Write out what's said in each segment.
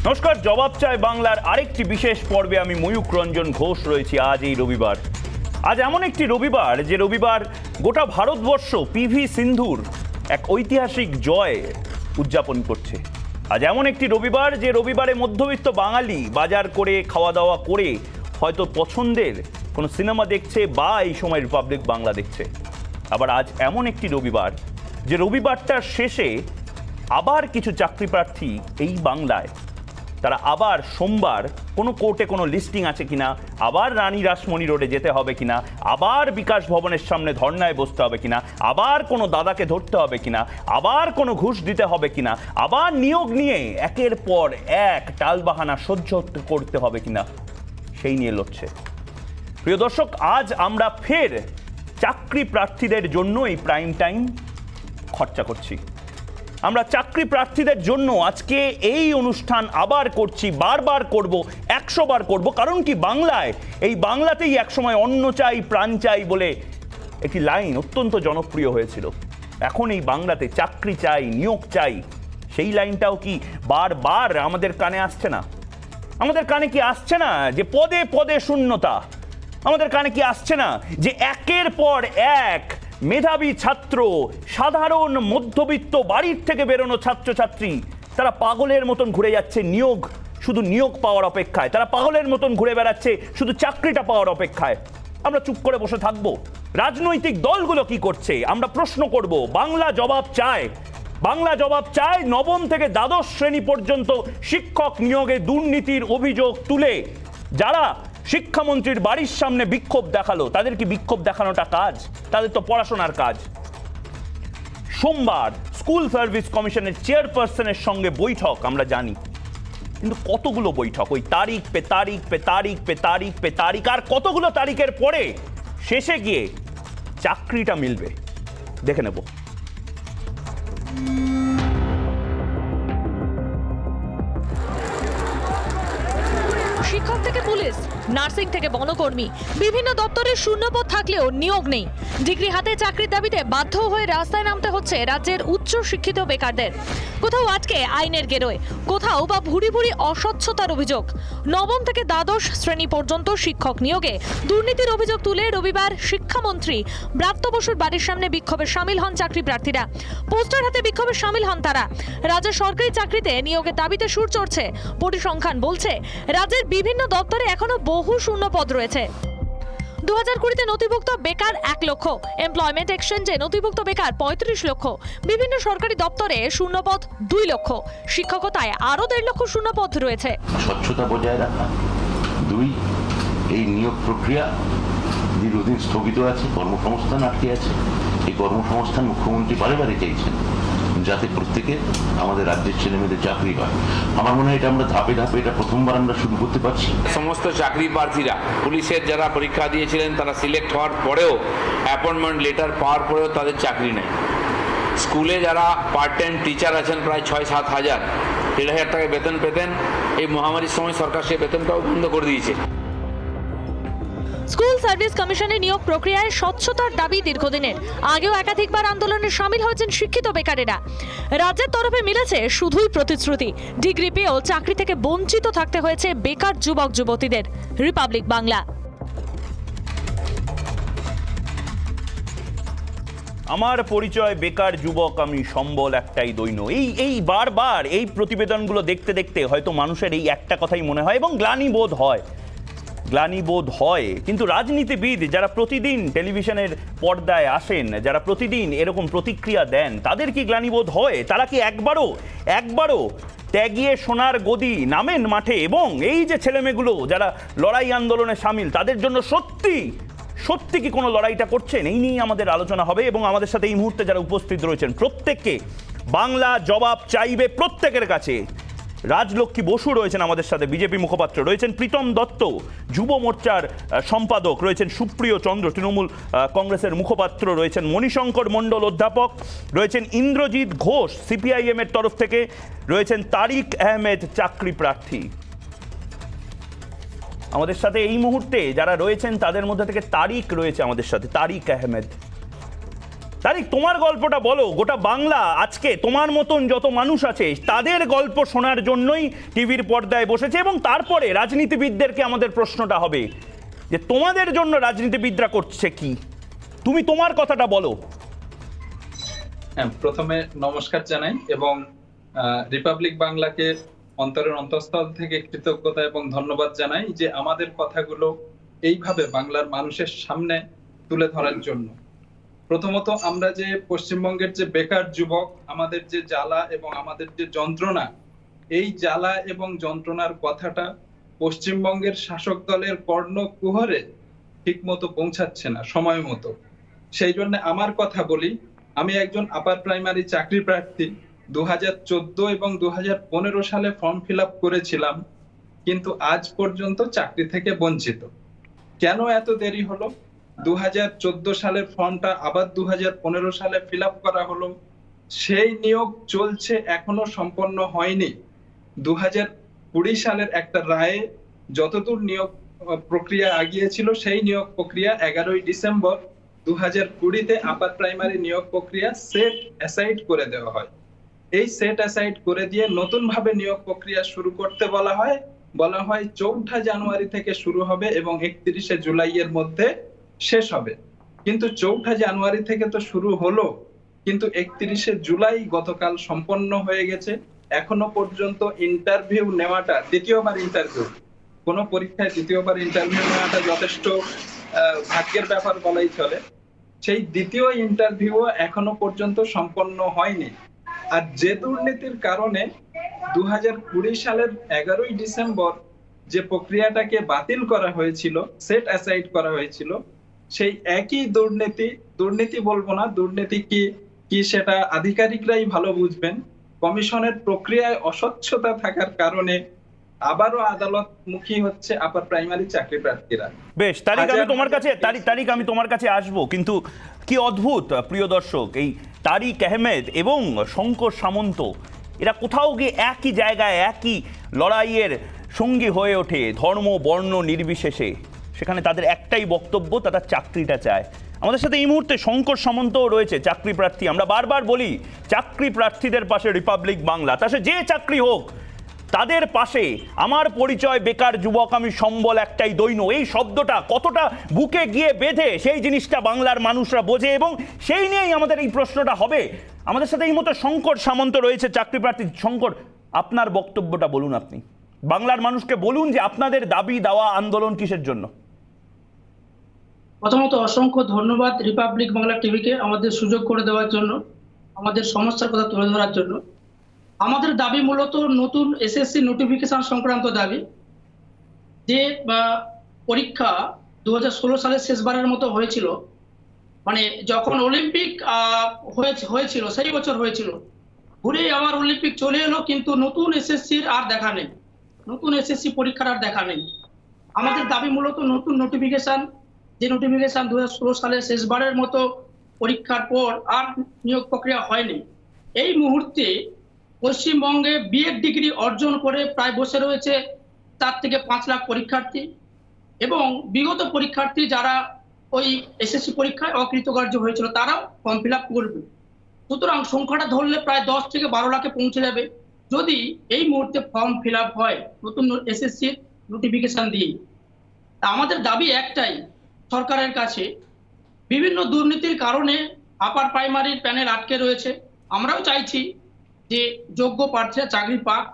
নমস্কার, জবাব চাই বাংলার আরেকটি বিশেষ পর্বে আমি ময়ূক রঞ্জন ঘোষ রয়েছি। আজ এই রবিবার, আজ এমন একটি রবিবার যে রবিবার গোটা ভারতবর্ষ পিভি সিন্ধুর এক ঐতিহাসিক জয় উদযাপন করছে। আজ এমন একটি রবিবার যে রবিবারে মধ্যবিত্ত বাঙালি বাজার করে খাওয়া দাওয়া করে হয়তো পছন্দের কোনো সিনেমা দেখছে বা এই সময় রিপাবলিক বাংলা দেখছে। আবার আজ এমন একটি রবিবার যে রবিবারটার শেষে আবার কিছু চাকরি প্রার্থী এই বাংলায় তারা আবার সোমবার কোনো কোর্টে কোনো লিস্টিং আছে কিনা, আবার রানী রাসমণি রোডে যেতে হবে কিনা, আবার বিকাশ ভবনের সামনে ধর্নায় বসতে হবে কিনা, আবার কোনো দাদাকে ধরতে হবে কিনা, আবার কোনো ঘুষ দিতে হবে কিনা, আবার নিয়োগ নিয়ে একের পর এক টালবাহানা সহ্য করতে হবে কিনা, সেই নিয়ে লড়ছে। প্রিয় দর্শক, আজ আমরা ফের চাকরি প্রার্থীদের জন্য এই প্রাইম টাইম খরচা করছি। আমরা চাকরি প্রার্থীদের জন্য আজকে এই অনুষ্ঠান আবার করছি, বারবার করব, 100 বার করব। কারণ কি, বাংলায়, এই বাংলাতেই একসময় অন্ন চাই প্রাণ চাই বলে একটি লাইন অত্যন্ত জনপ্রিয় হয়েছিল। এখন এই বাংলাতে চাকরি চাই, নিয়োগ চাই, সেই লাইনটাও কি বারবার আমাদের কানে আসছে না? আমাদের কানে কি আসছে না যে পদে পদে শূন্যতা? আমাদের কানে কি আসছে না যে একের পর এক মেধাবী ছাত্র, সাধারণ মধ্যবিত্ত বাড়ির থেকে বেরোনো ছাত্রছাত্রী, তারা পাগলের মতন ঘুরে যাচ্ছে নিয়োগ, শুধু নিয়োগ পাওয়ার অপেক্ষায়। তারা পাগলের মতন ঘুরে বেড়াচ্ছে শুধু চাকরিটা পাওয়ার অপেক্ষায়। আমরা চুপ করে বসে থাকবো? রাজনৈতিক দলগুলো কি করছে আমরা প্রশ্ন করব। বাংলা জবাব চায়, বাংলা জবাব চায়। নবম থেকে দ্বাদশ শ্রেণী পর্যন্ত শিক্ষক নিয়োগে দুর্নীতির অভিযোগ তুলে যারা শিক্ষামন্ত্রীর বাড়ির সামনে বিক্ষোভ দেখালো, তাদের কি বিক্ষোভ দেখানোটা কাজ? তাদের তো পড়াশোনার কাজ। সোমবার স্কুল সার্ভিস কমিশনের চেয়ারপারসনের সঙ্গে বৈঠক, আমরা জানি, কিন্তু কতগুলো বৈঠক, ওই তারিখ পে তারিখ পে তারিখ পে তারিখ পে তারিখ, আর কতগুলো তারিখের পরে শেষে গিয়ে চাকরিটা মিলবে দেখে নেব। শিক্ষক থেকে পুলিশ, নার্সিং থেকে বনকর্মী, বিভিন্ন দপ্তরে শূন্যপদ থাকলেও নিয়োগ নেই। ডিগ্রি হাতে চাকরির দাবিতে বাধ্য হয়ে রাস্তায় নামতে হচ্ছে রাজ্যের উচ্চ শিক্ষিত বেকারদের। কোথাও আজকে আইনের গেরোয়, কোথাও বা ভুরি ভুরি অস্বচ্ছতার অভিযোগ। নবম থেকে দ্বাদশ শ্রেণী পর্যন্ত শিক্ষক নিয়োগে দুর্নীতির অভিযোগ তুলে রবিবার শিক্ষামন্ত্রী ব্রাত্য বসুর বাড়ির সামনে বিক্ষোভে সামিল হন চাকরি প্রার্থীরা। পোস্টার হাতে বিক্ষোভে সামিল হন তারা। রাজ্যের সরকারি চাকরিতে নিয়োগের দাবিতে সুর চড়ছে। পরিসংখ্যান বলছে রাজ্যের বিভিন্ন দপ্তরে এখনো বহু শূন্য পদ রয়েছে। 2020-তে নথিভুক্ত বেকার 1 লক্ষ, এমপ্লয়মেন্ট এক্সচেঞ্জে নথিভুক্ত বেকার 35 লক্ষ, বিভিন্ন সরকারি দপ্তরে শূন্যপদ 2 লক্ষ, শিক্ষকতায় আরো 1.5 লক্ষ শূন্যপদ রয়েছে। স্বচ্ছতা বজায় রাখা, 2, এই নিয়োগ প্রক্রিয়া দীর্ঘদিন স্থগিত আছে, কর্মসংস্থান আটকে আছে। এই কর্মসংস্থান মুখ্যমন্ত্রী বারে বারে চাইছেন যাতে প্রত্যেকে আমাদের রাজ্যের ছেলেমেয়েদের চাকরি হয়। আমার মনে হয় এটা আমরা ধাপে ধাপে, এটা প্রথমবার আমরা শুরু করতে পারছি। সমস্ত চাকরি প্রার্থীরা, পুলিশের যারা পরীক্ষা দিয়েছিলেন তারা সিলেক্ট হওয়ার পরেও, অ্যাপয়েন্টমেন্ট লেটার পাওয়ার পরেও তাদের চাকরি নেই। স্কুলে যারা পার্ট টাইম টিচার আছেন প্রায় 6-7 হাজার, 1,500 টাকা বেতন পেতেন, এই মহামারীর সময় সরকার সেই বেতনটাও বন্ধ করে দিয়েছে। স্কুল সার্ভিস কমিশনের নিয়োগ প্রক্রিয়ায় স্বচ্ছতার দাবি দীর্ঘদিনের। আগেও একাধিকবার আন্দোলনে সামিল হয়েছেন শিক্ষিত বেকারেরা। রাজ্যের তরফে মিলেছে শুধুই প্রতিশ্রুতি। ডিগ্রি পেয়েও চাকরি থেকে বঞ্চিত থাকতে হয়েছে বেকার যুবক যুবতীদের। রিপাবলিক বাংলা। আমার পরিচয় বেকার যুবক, আমি সম্বল একটাই দৈন্য। এই বারবার এই প্রতিবেদনগুলো দেখতে দেখতে হয়তো মানুষের এই একটা কথাই মনে হয় এবং গ্লানিবোধ হয়। কিন্তু রাজনীতিবিদ যারা প্রতিদিন টেলিভিশনের পর্দায় আসেন, যারা প্রতিদিন এরকম প্রতিক্রিয়া দেন, তাদের কি গ্লানিবোধ হয়? তারা কি একবারও ত্যাগিয়ে সোনার গদি নামেন মাঠে? এবং এই যে ছেলেমেয়েগুলো যারা লড়াই আন্দোলনে সামিল, তাদের জন্য সত্যি কি কোনো লড়াইটা করছেন? এই নিয়ে আমাদের আলোচনা হবে। এবং আমাদের সাথে এই মুহূর্তে যারা উপস্থিত রয়েছেন, প্রত্যেককে বাংলা জবাব চাইবে প্রত্যেকের কাছে। রাজলক্ষ্মী বসু রয়েছেন আমাদের সাথে, বিজেপি মুখপাত্র রয়েছেন, প্রীতম দত্ত যুব মোর্চার সম্পাদক রয়েছেন, সুপ্রিয় চন্দ্র তৃণমূল কংগ্রেসের মুখপাত্র রয়েছেন, মণিশঙ্কর মণ্ডল অধ্যাপক রয়েছেন, ইন্দ্রজিৎ ঘোষ সিপিআইএম এর তরফ থেকে রয়েছেন, তারিক আহমেদ চাকরি প্রার্থী। আমাদের সাথে এই মুহূর্তে যারা রয়েছেন তাদের মধ্যে থেকে তারিক রয়েছে আমাদের সাথে, তারিক আহমেদ। তারিক, তোমার গল্পটা বলো। গোটা বাংলা আজকে তোমার মতন যত মানুষ আছে তাদের গল্প শোনার জন্যই টিভির পর্দায় বসেছে, এবং তারপরে রাজনীতিবিদদেরকে আমাদের প্রশ্নটা হবে যে তোমাদের জন্য রাজনীতিবিদরা করছে কি। তুমি তোমার কথাটা বলো। হ্যাঁ, প্রথমে নমস্কার জানাই এবং রিপাবলিক বাংলাকে অন্তরের অন্তঃস্থল থেকে কৃতজ্ঞতা এবং ধন্যবাদ জানাই যে আমাদের কথাগুলো এইভাবে বাংলার মানুষের সামনে তুলে ধরার জন্য। প্রথমত, আমরা যে পশ্চিমবঙ্গের যে বেকার যুবক, আমাদের যে জ্বালা এবং আমাদের যে যন্ত্রণা, এই জ্বালা এবং যন্ত্রণার কথাটা পশ্চিমবঙ্গের শাসক দলের কর্ণকুহরে ঠিক মতো পৌঁছাচ্ছে না সময় মতো। সেই জন্য আমার কথা বলি, আমি একজন আপার প্রাইমারি চাকরি প্রার্থী। 2014 এবং 2015 সালে ফর্ম ফিল আপ করেছিলাম, কিন্তু আজ পর্যন্ত চাকরি থেকে বঞ্চিত। কেন এত দেরি হলো? 2014 সালের ফর্মটা আবার 2015 সালে ফিল আপ করা হলো, সেই নিয়োগ চলছে, এখনো সম্পন্ন হয়নি। 2020 সালের একটা রায়ে যতদূর নিয়োগ প্রক্রিয়া আগিয়েছিল, সেই নিয়োগ প্রক্রিয়া 11ই ডিসেম্বর 2020-তে আপার প্রাইমারি নিয়োগ প্রক্রিয়া সেট অ্যাসাইড করে দেওয়া হয়। এই সেট অ্যাসাইড করে দিয়ে নতুন ভাবে নিয়োগ প্রক্রিয়া শুরু করতে বলা হয় 4 জানুয়ারি থেকে শুরু হবে এবং 31শে জুলাইয়ের মধ্যে শেষ হবে। কিন্তু 4 জানুয়ারি থেকে তো শুরু হলো, কিন্তু 31শে জুলাই গতকাল সম্পন্ন হয়ে গেছে। এখনো পর্যন্ত ইন্টারভিউ নেওয়াটা, দ্বিতীয়বার ইন্টারভিউ, কোনো পরীক্ষায় দ্বিতীয়বার ইন্টারভিউ নেওয়াটা যথেষ্ট ভাগ্যের ব্যাপার বলাই চলে। সেই দ্বিতীয় ইন্টারভিউ এখনো পর্যন্ত সম্পন্ন হয়নি। আর যে দুর্নীতির কারণে 2020 সালের 11ই ডিসেম্বর যে প্রক্রিয়াটাকে বাতিল করা হয়েছিল, সেট অ্যাসাইড করা হয়েছিল, সেই একই দুর্নীতি বলবো না, দুর্নীতি কি সেটা আধিকারিকরাই ভালো বুঝবেন। কমিশনের প্রক্রিয়ায় অস্বচ্ছতা থাকার কারণে আবারও আদালতমুখী হচ্ছে আপার প্রাইমারি চাকরি প্রার্থীরা। বেশ তারিক, আমি তোমার কাছে আসবো, কিন্তু কি অদ্ভুত প্রিয় দর্শক, এই তারিক আহমেদ এবং শঙ্কর সামন্ত এরা কোথাও গিয়ে একই জায়গায় একই লড়াইয়ের সঙ্গী হয়ে ওঠে, ধর্ম বর্ণ নির্বিশেষে। সেখানে তাদের একটাই বক্তব্য, তারা চাকরিটা চায়। আমাদের সাথে এই মুহূর্তে শঙ্কর সামন্তও রয়েছে, চাকরি প্রার্থী। আমরা বারবার বলি চাকরি প্রার্থীদের পাশে রিপাবলিক বাংলা, তা সে যে চাকরি হোক তাদের পাশে। আমার পরিচয় বেকার যুবক, আমি সম্বল একটাই দৈন্য, এই শব্দটা কতটা বুকে গিয়ে বেঁধে সেই জিনিসটা বাংলার মানুষরা বোঝে, এবং সেই নিয়েই আমাদের এই প্রশ্নটা হবে। আমাদের সাথে এই মতো শঙ্কর সামন্ত রয়েছে, চাকরি প্রার্থী। শঙ্কর, আপনার বক্তব্যটা বলুন। আপনি বাংলার মানুষকে বলুন যে আপনাদের দাবি দেওয়া আন্দোলন কিসের জন্য। প্রথমত অসংখ্য ধন্যবাদ রিপাবলিক বাংলা টিভিকে আমাদের সুযোগ করে দেওয়ার জন্য, আমাদের সমস্যার কথা তুলে ধরার জন্য। আমাদের দাবি মূলত নতুন এসএসসি নোটিফিকেশন সংক্রান্ত দাবি। যে পরীক্ষা 2016 সালে শেষবারের মতো হয়েছিল, মানে যখন অলিম্পিক হয়েছিল সেই বছর হয়েছিল, ঘুরে আবার অলিম্পিক চলে এলো, কিন্তু নতুন এসএসসির আর দেখা নেই, নতুন এসএসসি পরীক্ষার আর দেখা নেই। আমাদের দাবি মূলত নতুন নোটিফিকেশন, যে নোটিফিকেশন 2016 সালে শেষবারের মতো পরীক্ষার পর আর নিয়োগ প্রক্রিয়া হয়নি। এই মুহূর্তে পশ্চিমবঙ্গে বিএড ডিগ্রি অর্জন করে প্রায় বসে রয়েছে 4 থেকে 5 লাখ পরীক্ষার্থী, এবং বিগত পরীক্ষার্থী যারা ওই এসএসসি পরীক্ষায় অকৃতকার্য হয়েছিল তারাও ফর্ম ফিল আপ করবে। সুতরাং সংখ্যাটা ধরলে প্রায় 10 থেকে 12 লাখে পৌঁছে যাবে যদি এই মুহূর্তে ফর্ম ফিল আপ হয় নতুন এসএসসির নোটিফিকেশন দিয়ে। আমাদের দাবি একটাই সরকারের কাছে, বিভিন্ন দুর্নীতির কারণে আপার প্রাইমারির প্যানেল আটকে রয়েছে। আমরাও চাইছি যে যোগ্য প্রার্থীরা চাকরি পাক,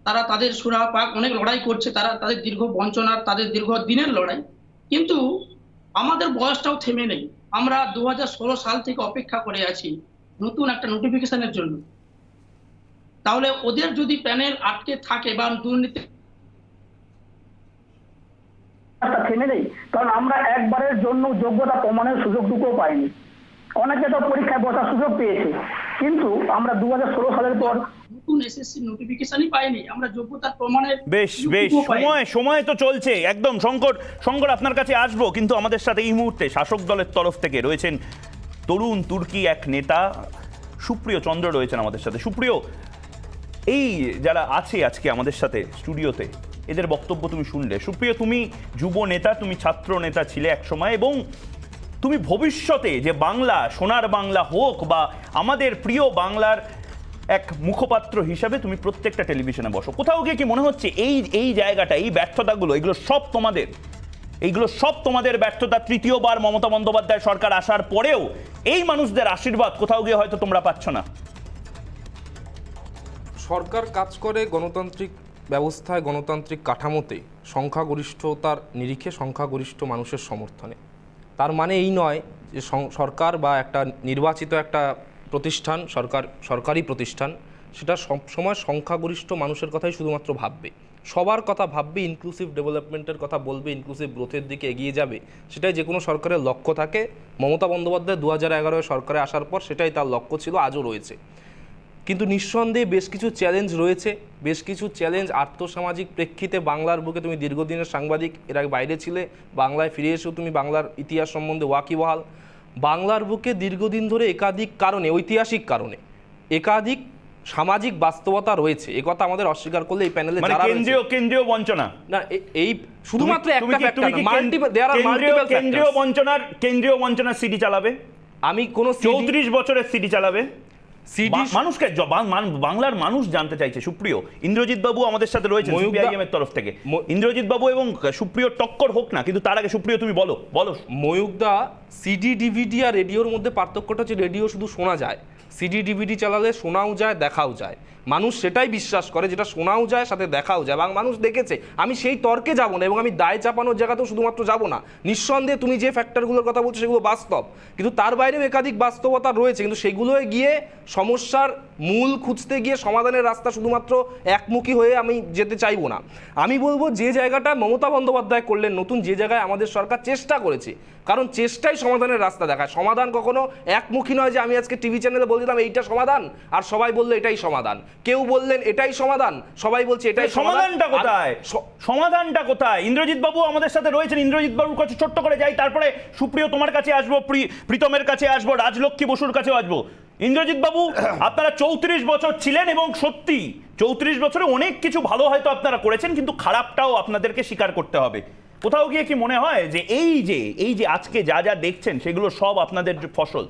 তারা তাদের সুরাহা পাক। অনেক লড়াই করছে তারা, তাদের দীর্ঘ বঞ্চনার, তাদের দীর্ঘ দিনের লড়াই। কিন্তু আমাদের বয়সটাও থেমে নেই। আমরা 2016 সাল থেকে অপেক্ষা করে আছি নতুন একটা নোটিফিকেশনের জন্য। তাহলে ওদের যদি প্যানেল আটকে থাকে বা দুর্নীতি থেমে নেই, কারণ আমরা একবারের জন্য যোগ্যতা প্রমাণের সুযোগটুকুও পাইনি। অনেকে তো পরীক্ষায় বসার সুযোগ পেয়েছে, কিন্তু আমরা 2016 সালের পর নতুন এসএসসি নোটিফিকেশনই পাইনি। আমরা যোগ্যতার প্রমাণের বেশ সময় তো চলছে একদম। শঙ্কর আপনার কাছে আসবো, কিন্তু আমাদের সাথে এই মুহূর্তে শাসক দলের তরফ থেকে রয়েছেন তরুণ তুর্কি এক নেতা সুপ্রিয় চন্দ্র রয়েছেন আমাদের সাথে। সুপ্রিয়, এই যারা আছে আজকে আমাদের সাথে স্টুডিওতে, এদের বক্তব্য তুমি শুনলে। সুপ্রিয়, তুমি যুব নেতা, তুমি ছাত্র নেতা ছিলে এক সময়, এবং তুমি ভবিষ্যতে যে বাংলা, সোনার বাংলা হোক বা আমাদের প্রিয় বাংলার এক মুখপাত্র হিসাবে তুমি প্রত্যেকটা টেলিভিশনে বসো, কোথাও গিয়ে কি মনে হচ্ছে এই জায়গাটা, এই ব্যর্থতাগুলো, এইগুলো সব তোমাদের ব্যর্থতা? তৃতীয়বার মমতা বন্দ্যোপাধ্যায় সরকার আসার পরেও এই মানুষদের আশীর্বাদ কোথাও গিয়ে হয়তো তোমরা পাচ্ছ না। সরকার কাজ করে গণতান্ত্রিক ব্যবস্থায়, গণতান্ত্রিক কাঠামোতে, সংখ্যাগরিষ্ঠতার নিরিখে, সংখ্যাগরিষ্ঠ মানুষের সমর্থনে। তার মানে এই নয় যে সরকার বা একটা নির্বাচিত একটা প্রতিষ্ঠান, সরকারি প্রতিষ্ঠান, সেটা সবসময় সংখ্যাগরিষ্ঠ মানুষের কথাই শুধুমাত্র ভাববে, সবার কথা ভাববে, ইনক্লুসিভ ডেভেলপমেন্টের কথা বলবে, ইনক্লুসিভ গ্রোথের দিকে এগিয়ে যাবে। সেটাই যে কোনো সরকারের লক্ষ্য থাকে। মমতা বন্দ্যোপাধ্যায় 2011 সরকারে আসার পর সেটাই তার লক্ষ্য ছিল, আজও রয়েছে। কিন্তু নিঃসন্দেহে বেশ কিছু চ্যালেঞ্জ রয়েছে, বেশ কিছু চ্যালেঞ্জ আর্থসামাজিক প্রেক্ষিতে। বাংলার বুকে তুমি দীর্ঘদিনের সাংবাদিক, এর আগে বাইরে ছিলে, বাংলায় ফিরে এসেও তুমি বাংলার ইতিহাস সম্বন্ধে ওয়াকিবহাল। বাংলার বুকে দীর্ঘদিন ধরে একাধিক কারণে, ঐতিহাসিক কারণে একাধিক সামাজিক বাস্তবতা রয়েছে, এ কথা আমাদের অস্বীকার করলে এই প্যানেলে যারা কেন্দ্রীয় বঞ্চনা না, এই শুধুমাত্র একটা ফ্যাক্টর না, মাল্টিপল, দেয়ার আর মাল্টিপল ফ্যাক্টরস। কেন্দ্রীয় বঞ্চনার সিডি চালাবে, আমি কোন 34 বছরের সিডি চালাবে। মানুষকে বাংলার মানুষ জানতে চাইছে। সুপ্রিয়, ইন্দ্রজিৎ বাবু আমাদের সাথে রয়েছে সিপিআইএম এর তরফ থেকে। ইন্দ্রজিৎ বাবু এবং সুপ্রিয় টক্কর হোক না, কিন্তু তার আগে সুপ্রিয় তুমি বলো। ময়ূকদা, সিডি ডিভিডি আর রেডিওর মধ্যে পার্থক্যটা হচ্ছে রেডিও শুধু শোনা যায়, সিডি ডিভিডি চালালে শোনাও যায়, দেখাও যায়। মানুষ সেটাই বিশ্বাস করে যেটা শোনাও যায়, সাথে দেখাও যায়, এবং মানুষ দেখেছে। আমি সেই তর্কে যাব না এবং আমি দায় চাপানোর জায়গাতেও শুধুমাত্র যাব না। নিঃসন্দেহে তুমি যে ফ্যাক্টরগুলোর কথা বলছো সেগুলো বাস্তব, কিন্তু তার বাইরেও একাধিক বাস্তবতা রয়েছে। কিন্তু সেগুলোয় গিয়ে সমস্যার মূল খুঁজতে গিয়ে সমাধানের রাস্তা শুধুমাত্র একমুখী হয়ে আমি যেতে চাইবো না। আমি বলবো যে জায়গাটা মমতা বন্দ্যোপাধ্যায় করলেন নতুন, যে জায়গায় আমাদের সরকার চেষ্টা করেছে, কারণ চেষ্টাই সমাধানের রাস্তা দেখায়। সমাধান কখনো একমুখী নয় যে আমি আজকে টিভি চ্যানেলে বলে দিলাম এইটা সমাধান আর সবাই বললো এটাই সমাধান, কেউ বললেন এটাই সমাধান, সবাই বলছে এটাই সমাধানটা কোথায়? সমাধানটা কোথায়? ইন্দ্রজিৎ বাবু আমাদের সাথে রয়েছেন, ইন্দ্রজিৎ বাবুর কাছে ছোট্ট করে যাই, তারপরে সুপ্রিয় তোমার কাছে আসবো, প্রীতমের কাছে আসবো, রাজলক্ষ্মী বসুর কাছেও আসবো। ইন্দ্রজিৎ বাবু, আপনারা 34 বছর ছিলেন এবং সত্যি 34 বছরে অনেক কিছু ভালো হয়তো আপনারা করেছেন, কিন্তু খারাপটাও আপনাদেরকে স্বীকার করতে হবে। কোথাও গিয়ে কি মনে হয় যে এই যে আজকে যা যা দেখছেন সেগুলো সব আপনাদের ফসল?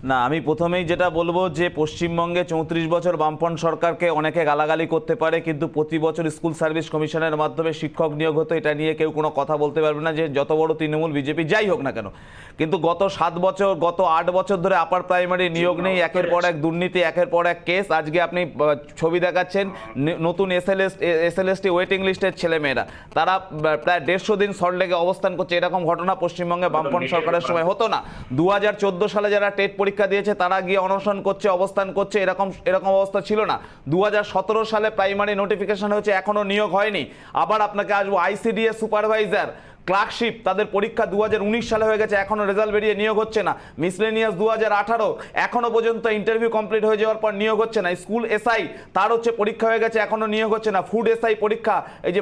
না, আমি প্রথমেই যেটা বলবো যে পশ্চিমবঙ্গে 34 বছর বামফ্রন্ট সরকারকে অনেকে গালাগালি করতে পারে, কিন্তু প্রতি বছর স্কুল সার্ভিস কমিশনের মাধ্যমে শিক্ষক নিয়োগ হতো, এটা নিয়ে কেউ কোনো কথা বলতে পারবে না, যে যত বড় তৃণমূল বিজেপি যাই হোক না কেন। কিন্তু গত 7 বছর, গত 8 বছর ধরে আপার প্রাইমারি নিয়োগ নেই, একের পর এক দুর্নীতি, একের পর এক কেস। আজকে আপনি ছবি দেখাচ্ছেন নতুন এসএলএসটি ওয়েটিং লিস্টের ছেলেমেয়েরা, তারা প্রায় 150 দিন সল্টলেকে অবস্থান করছে। এরকম ঘটনা পশ্চিমবঙ্গে বামফ্রন্ট সরকারের সময় হতো না। 2014 সালে যারা টেট পরীক্ষা দিয়েছে তারা গিয়ে অনশন করছে, অবস্থান করছে, এরকম অবস্থা ছিল না। 2017 সালে প্রাইমারি নোটিফিকেশন হয়েছে, এখনো নিয়োগ হয়নি। আবার আপনাকে আসবো আইসিডিএস সুপারভাইজার, ক্লার্কশিপ, তাদের পরীক্ষা 2019 সালে হয়ে গেছে, এখনো রেজাল্ট বেরিয়ে নিয়োগ হচ্ছে না। মিসলেনিয়াস 2018, এখনো পর্যন্ত ইন্টারভিউ কমপ্লিট হয়ে যাওয়ার পর নিয়োগ হচ্ছে না। স্কুল এসআই, তার পরীক্ষা হয়ে গেছে, এখনো নিয়োগ হচ্ছে না। ফুড এসআই পরীক্ষা, এই যে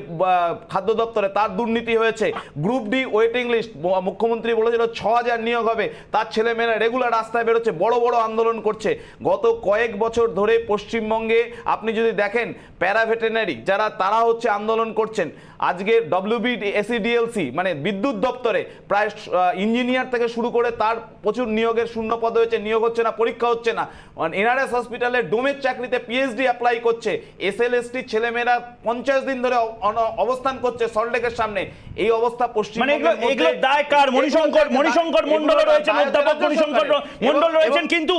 খাদ্য দপ্তরে, তার দুর্নীতি হয়েছে। গ্রুপ ডি ওয়েটিং লিস্ট, মুখ্যমন্ত্রী বলেছিল 6000 নিয়োগ হবে, তার ছেলেমেয়েরা রেগুলার রাস্তায় বেরোচ্ছে, বড় বড় আন্দোলন করছে। গত কয়েক বছর ধরে পশ্চিমবঙ্গে আপনি যদি দেখেন প্যারাভেটেরিনারি যারা, তারা আন্দোলন করছেন। আজকে WBSEDLC মানে বিদ্যুৎ দপ্তরে প্রায় ইঞ্জিনিয়ার থেকে শুরু করে তার প্রচুর নিয়োগের শূন্য পদ হয়েছে, নিয়োগ হচ্ছে না, পরীক্ষা হচ্ছে না। এনআরএস হসপিটালে ডোমের চাকরিতে পিএইচডি অ্যাপ্লাই করছে। এসএলএসটি ছেলেমেয়েরা 50 দিন ধরে অবস্থান করছে সল্টলেকের সামনে। এই অবস্থা পশ্চিমবঙ্গের মধ্যে। এগুলো দায় কার? মণিশঙ্কর মণ্ডল রয়েছেন, অধ্যাপক মণিশঙ্কর মণ্ডল রয়েছেন, কিন্তু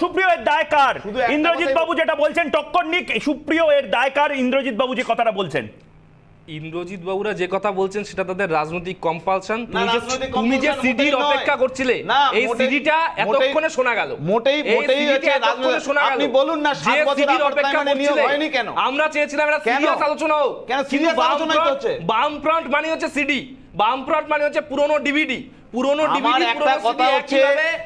সুপ্রিয় এর দায় কার? ইন্দ্রজিৎ বাবু যেটা বলছেন টক্কর নিক, সুপ্রিয় এর দায় কার? ইন্দ্রজিৎ বাবু যে কথাটা বলছেন, ইন্দ্রজিৎ বাবুরা যে কথা বলছেন সেটা তাদের রাজনৈতিক কম্পালশন। তুমি যে সিডির অপেক্ষা করছিলে, এই সিডিটা এতক্ষণে শোনা গেল, মোটেই আপনি বলুন না 7 বছর অপেক্ষা করছিলে হয়নি কেন? আমরা চেয়েছিলাম এটা সিরিয়াস আলোচনা হোক। কেন সিরিয়াস আলোচনা হচ্ছে? বামফ্রন্ট মানে হচ্ছে সিডি, বামফ্রন্ট মানে হচ্ছে পুরনো ডিভিডি, পুরনো আমার ডিভিডি একটা কথা হচ্ছে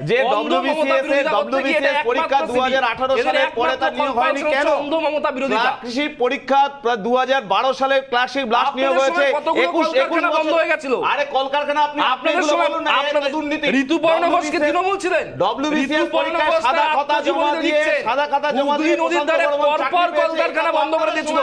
যে WBCS পরীক্ষা 2018 সালের পরে তার নিয়োগ হয়নি কেন? অন্ধ মমতা বিরোধিতা। কৃষি পরীক্ষা 2012 সালে ক্লাসিক ব্লাস্ট নিয়োগ হয়েছে, 21 বন্ধ হয়ে গেছিল। আরে কলকারখানা আপনি আপনাদের সময় আপনাদের দুর্নীতি। ঋতুপর্ণ ঘোষকে তৃণমূল ছিলেন, WBCS পরীক্ষায় সাদা খাতা জমা দিয়ে নদীর ধারে পরপর কলকারখানা বন্ধ করে দিয়েছিল।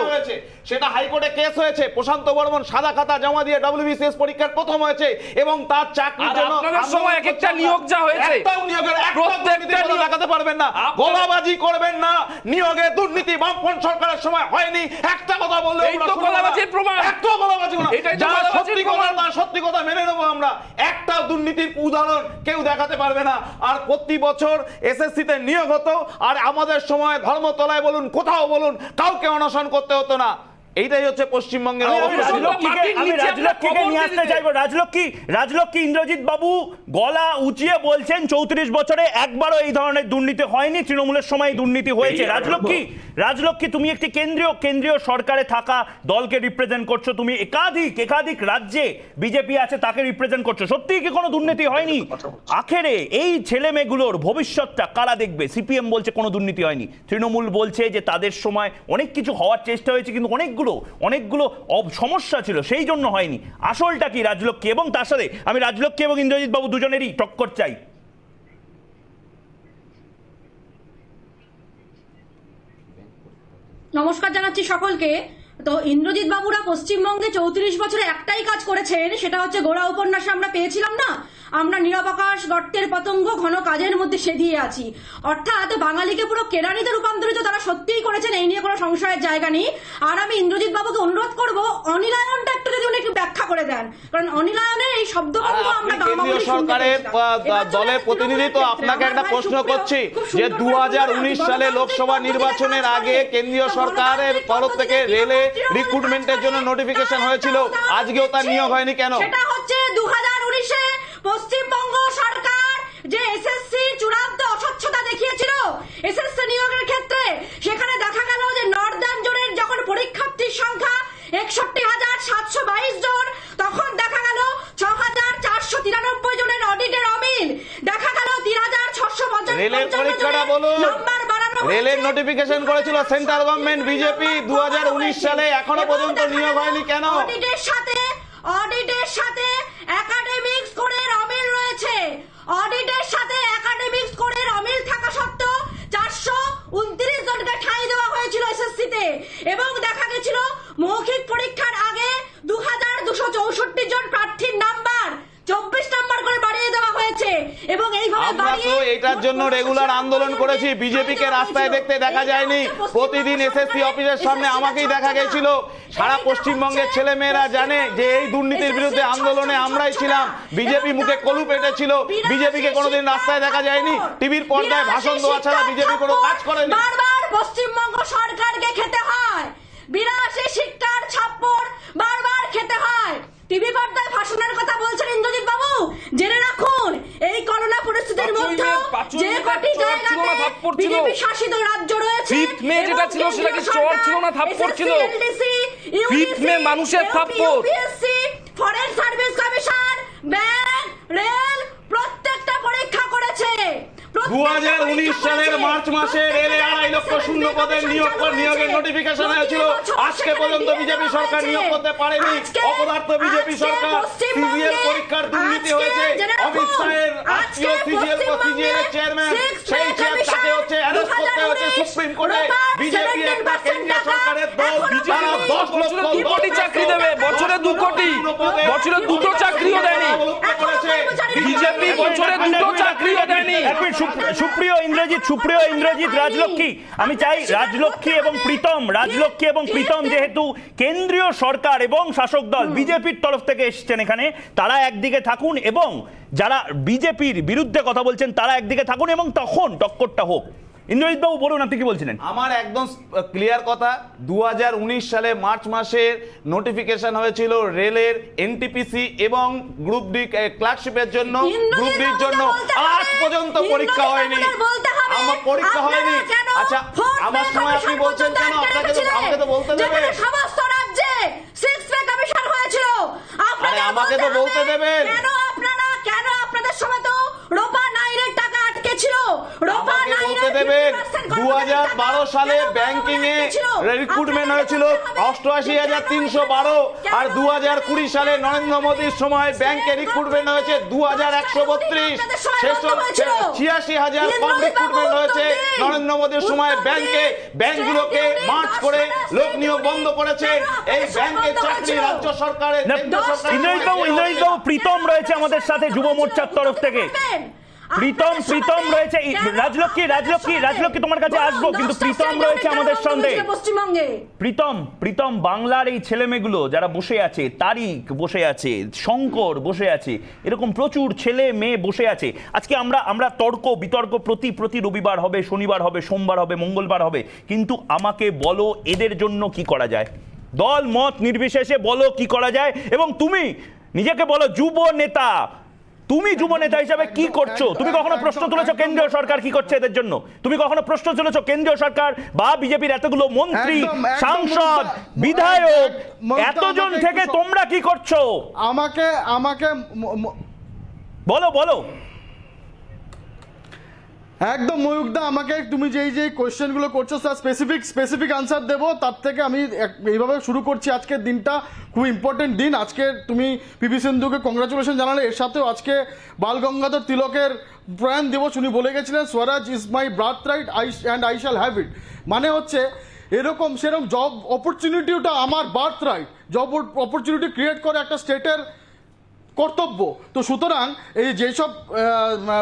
সেটা হাইকোর্টে কেস হয়েছে। প্রশান্ত বর্মন সাদা খাতা জমা দিয়ে WBCS পরীক্ষার প্রথম হয়েছে এবং তার চাকরির জন্য আপনাদের সময় এক একটা নিয়োগ যা হয়েছে, একটাও নিয়োগের প্রত্যেকটা নিয়োগ দেখাতে পারবেন না, গোলাবাজি করবেন না। নিয়োগে দুর্নীতি বামফ্রন্ট সরকারের সময় হয়নি, একটা কথা বললে এই তো গোলাবাজির প্রমাণ। একটা গোলাবাজি না, এটাই তো যা গোলাবাজির সত্যি কথা প্রমাণ। তা সত্যি কথা মেনে নেবো আমরা। একটা দুর্নীতির উদাহরণ কেউ দেখাতে পারবে না। আর প্রতি বছর এসএসসি তে নিয়োগ হতো, আর আমাদের সময় ধর্মতলায় বলুন কোথাও বলুন কাউকে অনশন করতে হতো না। এইটাই হচ্ছে পশ্চিমবঙ্গের আমি অবস্থা। রাজলক্ষ্মীকে নিয়ে আসতে চাইবো। রাজলক্ষ্মী ইন্দ্রজিৎ বাবু গলা উঁচিয়ে বলছেন 34 বছরে একবারও এই ধরনের দুর্নীতি হয়নি, তৃণমূলের সময় দুর্নীতি হয়েছে। রাজলক্ষ্মী তুমি একটি কেন্দ্রীয় সরকারে থাকা দলকে রিপ্রেজেন্ট করছো, তুমি একাধিক রাজ্যে বিজেপি আছে তাকে রিপ্রেজেন্ট করছো, সত্যিই কি কোনো দুর্নীতি হয়নি? আখেরে এই ছেলে মেয়েগুলোর ভবিষ্যৎটা কারা দেখবে? সিপিএম বলছে কোনো দুর্নীতি হয়নি, তৃণমূল বলছে যে তাদের সময় অনেক কিছু হওয়ার চেষ্টা হয়েছে কিন্তু অনেকগুলো সমস্যা ছিল সেই জন্য হয়নি। আসলটা কি রাজলক্ষ্মী? এবং তার সাথে আমি রাজলক্ষ্মী এবং ইন্দ্রজিৎ বাবু দুজনেরই টক্কর চাই। নমস্কার জানাচ্ছি সকলকে। তো ইন্দ্রজিৎ বাবুরা পশ্চিমবঙ্গে 34 বছরে একটাই কাজ করেছেন, সেটা হচ্ছে গোড়া উপন্যাসে আমরা পেয়েছিলাম না, আমরা নিরবকাশ গর্তের পতঙ্গ ঘন কাজের মধ্যে সেধিয়ে আছি। অর্থাৎ বাঙালিকে পুরো কেরানিতে রূপান্তরিত তারা সত্যিই করেছেন, এই নিয়ে কোনো সংশয়ের জায়গা নেই। আর আমি ইন্দ্রজিৎ বাবুকে অনুরোধ করব অনিলায়নটা একটু যদি উনি একটু ব্যাখ্যা করে দেন, কারণ অনিলায়নের এই শব্দবন্ধ আমরা কেন্দ্রীয় সরকারের দলের প্রতিনিধি, তো আপনাকে একটা প্রশ্ন করছি যে 2019 সালে লোকসভা নির্বাচনের আগে কেন্দ্রীয় সরকারের তরফ থেকে রেলে রিক্রুটমেন্টের জন্য নোটিফিকেশন হয়েছিল, আজকেও তার নিয়োগ হয়নি কেন? সেটা হচ্ছে 2019-এ পশ্চিমবঙ্গ সরকার যে এসএসসি চূড়ান্ত অস্বচ্ছতা দেখিয়েছিল এসএসসি নিয়োগের ক্ষেত্রে, সেখানে দেখা গেল যে নর্দার্ন জোনের যখন পরীক্ষার্থীর সংখ্যা 61,722 জন, তখন দেখা গেল 6,493 জনের অডিটের অমিল, দেখা গেল 3,655 রেলের পরীক্ষাটা বলুন, নাম্বার বাড়ানো রেলের নোটিফিকেশন করেছিল সেন্ট্রাল গভর্নমেন্ট বিজেপি 2019 সালে, এখনো পর্যন্ত নিয়োগ হয়নি কেন? অডিটের সাথে একাডেমিক স্কোরের অমিল রয়েছে, অডিটের সাথে একাডেমিক স্কোরের অমিল থাকা সত্ত্বেও 429 জনকে ঠাঁই দেওয়া হয়েছিল এসএসসি তে, এবং দেখা গেছিল মৌখিক পরীক্ষার আগে 2,264 জন প্রার্থীর নাম্বার 24 নাম্বার করে বাড়িয়ে দেওয়া হয়েছে। এবং এইভাবে আমরা তো এটার জন্য রেগুলার আন্দোলন করেছি, বিজেপিকে রাস্তায় দেখতে দেখা যায়নি, প্রতিদিন এসএসসি অফিসের সামনে আমাকেই দেখা গেছিল। সারা পশ্চিমবঙ্গের ছেলে মেয়েরা জানে যে এই দুর্নীতির বিরুদ্ধে আন্দোলনে আমরাই ছিলাম, বিজেপি মুখে কলু পেটেছিল, বিজেপিকে কোনোদিন রাস্তায় দেখা যায়নি, টিভির পর্দায় ভাষণ দেওয়া ছাড়া বিজেপি কোনো কাজ করেনি। বারবার পশ্চিমবঙ্গ সরকারকে খেতে হয় 82 শিক্ষার ছাপ্পড়, বারবার খেতে হয়। টিভি পর্দায় ভাষণের কথা বলছেন ইন্দ্রজিৎ বাবু, জেনে রাখুন এই করোনা পরিস্থিতির মধ্যে যে কটি জায়গাতে বিজেপি শাসিত রাজ্য রয়েছে, 5th মে যেটা ছিল সেটা কি চর ছিল না থাপ্পড় ছিল? 5th মে মানুষের থাপ্পড়। Foreign service commission, bank, rail প্রত্যেকটা পরীক্ষা করেছে। 2019 সালের মার্চ মাসে রেলে 2.5 লক্ষ শূন্য পদের নিয়োগের নোটিফিকেশন হয়েছিল, আজকে পর্যন্ত বিজেপি সরকার নিয়োগ করতে পারেনি। অপদার্থ বিজেপি সরকার, সিজিএল পরীক্ষার দুর্নীতি হয়েছে, অমিত শাহের আত্মীয় সিজিএল এর চেয়ারম্যান, সেই তাকে হচ্ছে অ্যারেস্ট করতে হচ্ছে সুপ্রিম কোর্টে। বিজেপি একটা কেন্দ্রীয় সরকারের দল, তারা 10 লক্ষ কোটি চাকরি দেবে, বছরে 2 কোটি, বছরে 2টো চাকরিও দেয়নি বিজেপি, বছরে 2টো চাকরিও দেয়নি। সুপ্রিয় ইন্দ্রজিৎ, রাজলক্ষ্মী, আমি চাই রাজলক্ষ্মী এবং প্রীতম যেহেতু কেন্দ্রীয় সরকার এবং শাসক দল বিজেপির তরফ থেকে এসেছেন এখানে, তারা একদিকে থাকুন এবং যারা বিজেপির বিরুদ্ধে কথা বলছেন তারা একদিকে থাকুন এবং তখন টক্করটা হোক। ইন্দ্রজিৎ বাবু বলুন, আপনি কি বলছিলেন? আমার একদম ক্লিয়ার কথা, 2019 সালে মার্চ মাসের নোটিফিকেশন হয়েছিল রেলের এনটিপিসি এবং গ্রুপ ডি ক্লার্কশিপের জন্য, গ্রুপ ডির জন্য আজ পর্যন্ত পরীক্ষা হয়নি। আমার পরীক্ষা হয়নি। আচ্ছা, আমার সময় আপনি বলছেন কেন? আমাকে তো বলতে দেবেন। সমস্ত রাজ্যে 6 পে কমিশন হয়েছিল, আরে আমাকে তো বলতে দেবেন। কেন রোপা নাইরের টাকা আটকে ছিল, রোপা আমাকে নাইরের বলতে দেবেন 2012 সালে ব্যাংকিং এ রিক্রুটমেন্ট হয়েছিল 88,312 আর 2020 সালে নরেন্দ্র মোদীর সময় ব্যাংকে রিক্রুটমেন্ট হয়েছে 2,132। 86,000 কম রিক্রুটমেন্ট হয়েছে নরেন্দ্র মোদীর সময় ব্যাংকে। ব্যাংকগুলোকে মার্চ করে লোক নিয়োগ বন্ধ করেছে। এই ব্যাংকের চাকরি রাজ্য সরকারের, কেন্দ্র সরকারের। ইন্দ্রজিৎ বাবু প্রীতম রয়েছে আমাদের সাথে যুব মোর্চার তরফ থেকে। প্রীতম রয়েছে। রাজলক্ষ্মী তোমার কাছে আসবো, কিন্তু প্রীতম রয়েছে আমাদের সঙ্গে। পশ্চিমবঙ্গে প্রীতম বাংলার এই ছেলেমেয়েগুলো যারা বসে আছে, তারিক বসে আছে, শঙ্কর বসে আছে, এরকম প্রচুর ছেলে মেয়ে বসে আছে। আজকে আমরা তর্ক বিতর্ক প্রতি রবিবার হবে, শনিবার হবে, সোমবার হবে, মঙ্গলবার হবে, কিন্তু আমাকে বলো এদের জন্য কি করা যায়? দল মত নির্বিশেষে বলো কি করা যায়। এবং তুমি নিজেকে বলো যুব নেতা, তুমি যুব নেতা হিসাবে কি করছো? তুমি কখনো প্রশ্ন তুলেছো কেন্দ্রীয় সরকার কি করছে এদের জন্য? তুমি কখনো প্রশ্ন তুলেছো কেন্দ্রীয় সরকার বা বিজেপির এতগুলো মন্ত্রী, সাংসদ, বিধায়ক, এতজন থেকে তোমরা কি করছো? আমাকে বলো একদম ময়ূকদা, আমাকে তুমি যে কোয়েশ্চেনগুলো করছো স্যার স্পেসিফিক আনসার দেবো। তার থেকে আমি এইভাবে শুরু করছি। আজকের দিনটা খুব ইম্পর্টেন্ট দিন। আজকে তুমি পিভি সিন্ধুকে কংগ্রাচুলেশন জানালে, এর সাথেও আজকে বাল গঙ্গাধর তিলকের প্রয়াণ দিবস। উনি বলে গেছিলেন swaraj is my birthright I shall have it. মানে হচ্ছে সেরকম জব অপরচুনিটিটা আমার birthright. Job opportunity create করে একটা স্টেটের কর্তব্য। তো সুতরাং এই যেসব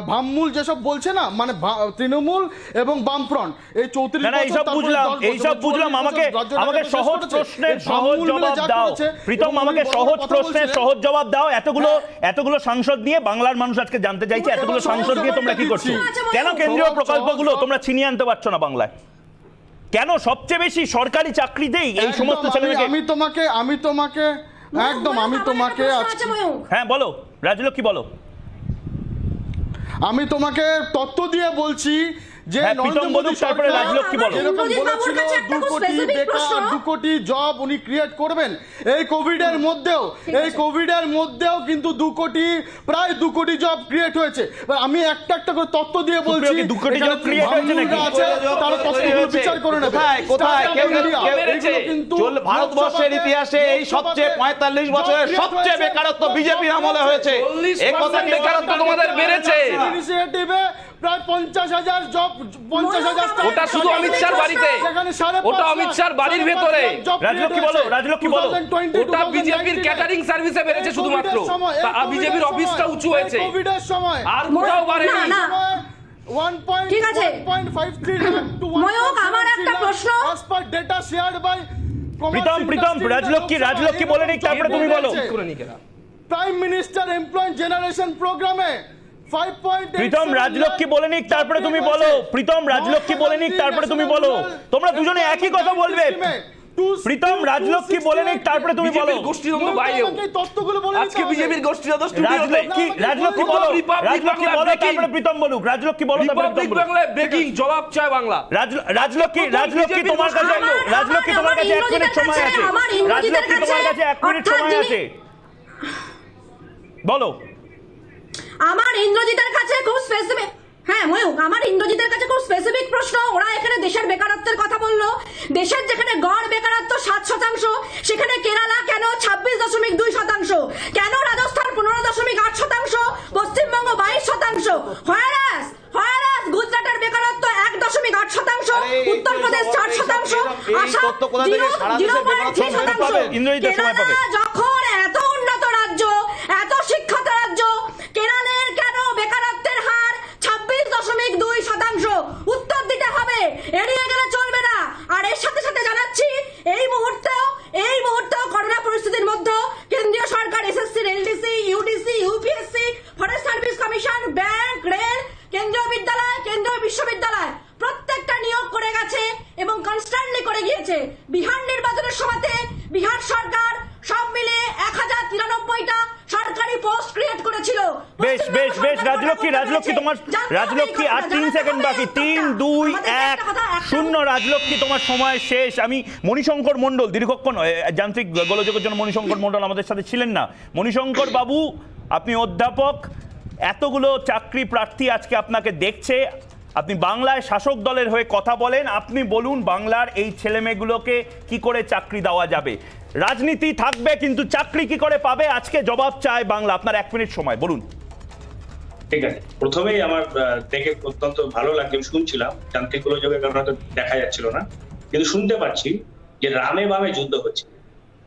ভামমূল যেসব বলছে না, মানে তৃণমূল এবং বামফ্রন্ট, এই 34 এইসব বুঝলাম। আমাকে সহজ প্রশ্নের সহজ জবাব দাও প্রীতম, আমাকে সহজ প্রশ্নের সহজ জবাব দাও। এতগুলো সাংসদ নিয়ে বাংলার মানুষ আজকে জানতে চাইছে, এতগুলো সাংসদ নিয়ে তোমরা কি করছো? কেন কেন্দ্রীয় প্রকল্পগুলো তোমরা ছিনিয়ে আনতে পারছো না বাংলায়? কেন সবচেয়ে বেশি সরকারি চাকরিতেই এই সমস্ত ছেলেমেয়েকে? আমি তোমাকে হ্যাঁ বলো রাজলক্ষ্মী, বলো। আমি তোমাকে তথ্য দিয়ে বলছি যে প্রীতম বলুক, তারপরে রাজলক্ষ্মী বলো। যেরকম বলেছিল 2 কোটি বেকার, 2 কোটি জব উনি ক্রিয়েট করবেন এই কোভিডের মধ্যেও কিন্তু প্রায় 2 কোটি জব ক্রিয়েট হয়েছে। আমি একটা করে তথ্য দিয়ে বলছি 2 কোটি জব ক্রিয়েট হয়েছে নাকি? তারা তথ্যগুলো বিচার করে নেবে। কোথায় ভারতবর্ষের ইতিহাসে এই সবচেয়ে 45 বছরের সবচেয়ে বেকারত্ব বিজেপির আমলে হয়েছে। এই কথা বেকারত্ব তোমাদের বেড়েছে। ইনিশিয়েটিভে প্রায় 50,000 জব, 50,000। ওটা শুধু অমিত শাহর বাড়িতে, ওটা অমিত শাহর বাড়ির ভেতরে। রাজলক্ষ্মী বলো। ওটা বিজেপির ক্যাটারিং সার্ভিসে বেড়েছে শুধুমাত্র। বিজেপির অফিসটা উঁচু হয়েছে, কোভিডের সময় আর কোথাও বাড়েনি। ঠিক আছে ময়ূক, আমার একটা প্রশ্ন। Data shared by Pritam Rajlakshmi বলে নিক, তারপরে তুমি বলো। প্রাইম মিনিস্টার এমপ্লয় জেনারেশন প্রোগ্রামে প্রীতম রাজলক্ষ্মী বলে নিক, তারপরে তুমি বলো। তোমরা দুজনে একই কথা বলবে। প্রীতম রাজলক্ষ্মী বলে নিক, তারপরে তুমি বলো। গোষ্ঠীদ্বন্দ্ব বাইরেও আজকে বিজেপির গোষ্ঠীদ্বন্দ্ব স্টুডিওতে। রাজলক্ষ্মী বলো, তারপরে প্রীতম বলুক। রাজলক্ষ্ী বলো, তারপরে রিপাবলিক বাংলায় ব্রেকিং জবাব চায় বাংলা। রাজলক্ষ্ী তোমার কাছে 1 মিনিট সময় আছে। রাজলক্ষ্মী তোমার কাছে 1 মিনিট সময় আছে, বলো। আমার ইন্দ্রজিতের কাছে খুব স্পেসিফিক, হ্যাঁ ময়ূক, আমার ইন্দ্রজিতের কাছে খুব স্পেসিফিক প্রশ্ন। ওরা এখানে দেশের বেকারত্বের কথা বললো। দেশের যেখানে গড় বেকারত্ব 7%, সেখানে কেরালা কেন 26.2%, কেন রাজস্থান 15.8%, পশ্চিমবঙ্গ 22%, হোয়ারাস গুজরাটের বেকারত্ব 1.8%, উত্তরপ্রদেশ 4%, আসাম 0.3%। কেরালা যখন এত উন্নত রাজ্য, এত শিক্ষিত রাজ্য, কেরালের কেন বেকারত্বের হার 26.2%? উত্তর দিতে হবে, এড়িয়ে গেলে চলবে না। আর এর সাথে জানাচ্ছি, এই মুহূর্তেও করোনা পরিস্থিতির মধ্যে কেন্দ্রীয় সরকার SSC, LDC, UDC, UPSC, forest service commission, bank, rail, কেন্দ্রীয় বিদ্যালয়, কেন্দ্রীয় বিশ্ববিদ্যালয় প্রত্যেকটা নিয়োগ করে গেছে এবং কনস্ট্যান্টলি করে গিয়েছে। বিহার নির্বাচনের সময়তে বিহার সরকার সব মিলে 1093টা সরকারি পোস্ট ক্রিয়েট করেছিল। বেশ রাজলক্ষ্মী আর 3 সেকেন্ড বাকি। 3, 2, 1, 0। রাজলক্ষ্মী তোমার সময় শেষ। আমি মণিশঙ্কর মণ্ডল, দীর্ঘক্ষণ যান্ত্রিক গোলযোগের জন্য মণিশঙ্কর মণ্ডল আমাদের সাথে ছিলেন না। মণিশঙ্কর বাবু, আপনি অধ্যাপক, এতগুলো চাকরি প্রার্থী আজকে আপনাকে দেখছে, আপনি বাংলায় শাসক দলের হয়ে কথা বলেন, আপনি বলুন বাংলার এই ছেলেমেয়েগুলোকে কি করে চাকরি দেওয়া যাবে? রাজনীতি থাকবে কিন্তু চাকরি কি করে পাবে? আজকে জবাব চায় বাংলা। আপনার 1 মিনিট সময়, বলুন। ঠিক আছে, প্রথমেই আমার দেখে অত্যন্ত ভালো লাগছে, আমি শুনছিলাম, যান্ত্রিক গোলযোগের কারণে হয়তো দেখা যাচ্ছিল না, কিন্তু শুনতে পাচ্ছি যে রামে বামে যুদ্ধ হচ্ছে।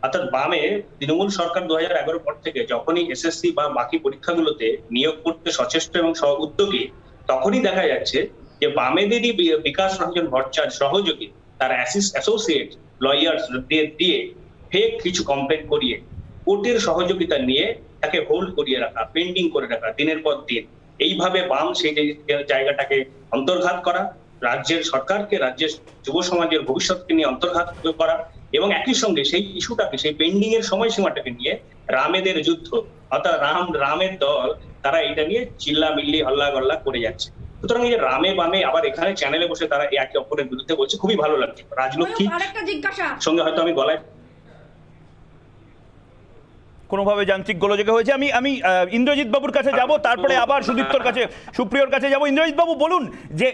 অর্থাৎ বামে তৃণমূল সরকার 2011 পর থেকে যখনই এসএসসি বা বাকি পরীক্ষাগুলোতে নিয়োগ করতে সচেষ্ট এবং উদ্যোগী, তখনই দেখা যাচ্ছে যে বামেদেরই বিকাশ রঞ্জন ভট্টাচার্য সহযোগী, তার অ্যাসোসিয়েট লয়ার্স দিয়ে ফেক কিছু কমপ্লেন করিয়ে কোর্টের সহযোগিতা নিয়ে তাকে হোল্ড করিয়ে রাখা, পেন্ডিং করে রাখা দিনের পর দিন। এইভাবে বাম সেই জায়গাটাকে অন্তর্ঘাত করা, রাজ্যের সরকারকে, রাজ্যের যুব সমাজের ভবিষ্যৎকে নিয়ে অন্তর্ঘাত করা, এবং একই সঙ্গে সেই ইস্যুটাকে, সেই পেন্ডিং এর সময়সীমাটাকে নিয়ে রামেদের যুদ্ধ, অর্থাৎ রামের দল, তারা এটা নিয়ে চিল্লামিল্লি হল্লা গল্লা করে যাচ্ছে। সুতরাং এই যে রামে বামে আবার এখানে চ্যানেলে বসে তারা একে অপরের বিরুদ্ধে বলছে, খুবই ভালো লাগছে। রাজলক্ষ্মী সঙ্গে হয়তো আমি গলায় কোনোভাবে যান্ত্রিক গোলযোগে হয়েছে। আমি ইন্দ্রজিৎ বাবুর কাছে যাব, তারপরে আবার সুদীপ্তর কাছে, সুপ্রিয়র কাছে যাব। ইন্দ্রজিৎ বাবু বলুন যে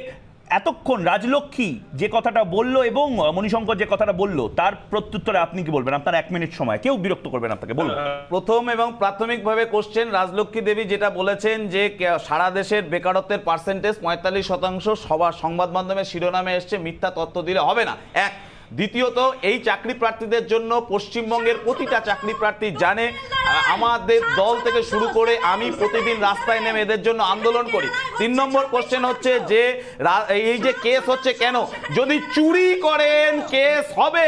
এতক্ষণ রাজলক্ষ্মী যে কথাটা বললো এবং মণিশঙ্কর যে কথাটা বললো, তার প্রত্যুত্তরে আপনি কি বলবেন? আপনার 1 মিনিট সময়, কেউ বিরক্ত করবেন আপনাকে, বলুন। প্রথম এবং প্রাথমিকভাবে কোশ্চেন, রাজলক্ষ্মী দেবী যেটা বলেছেন যে সারা দেশের বেকারত্বের পার্সেন্টেজ 45%, সবার সংবাদ মাধ্যমের শিরোনামে এসছে, মিথ্যা তথ্য দিলে হবে না। এক, দ্বিতীয়ত এই চাকরি প্রার্থীদের জন্য পশ্চিমবঙ্গের প্রতিটা চাকরি প্রার্থী জানে, আমাদের দল থেকে শুরু করে আমি প্রতিদিন রাস্তায় নেমে এদের জন্য আন্দোলন করি। 3 নম্বর কোশ্চেন হচ্ছে যে এই যে কেস হচ্ছে কেন? যদি চুরি করেন কেস হবে,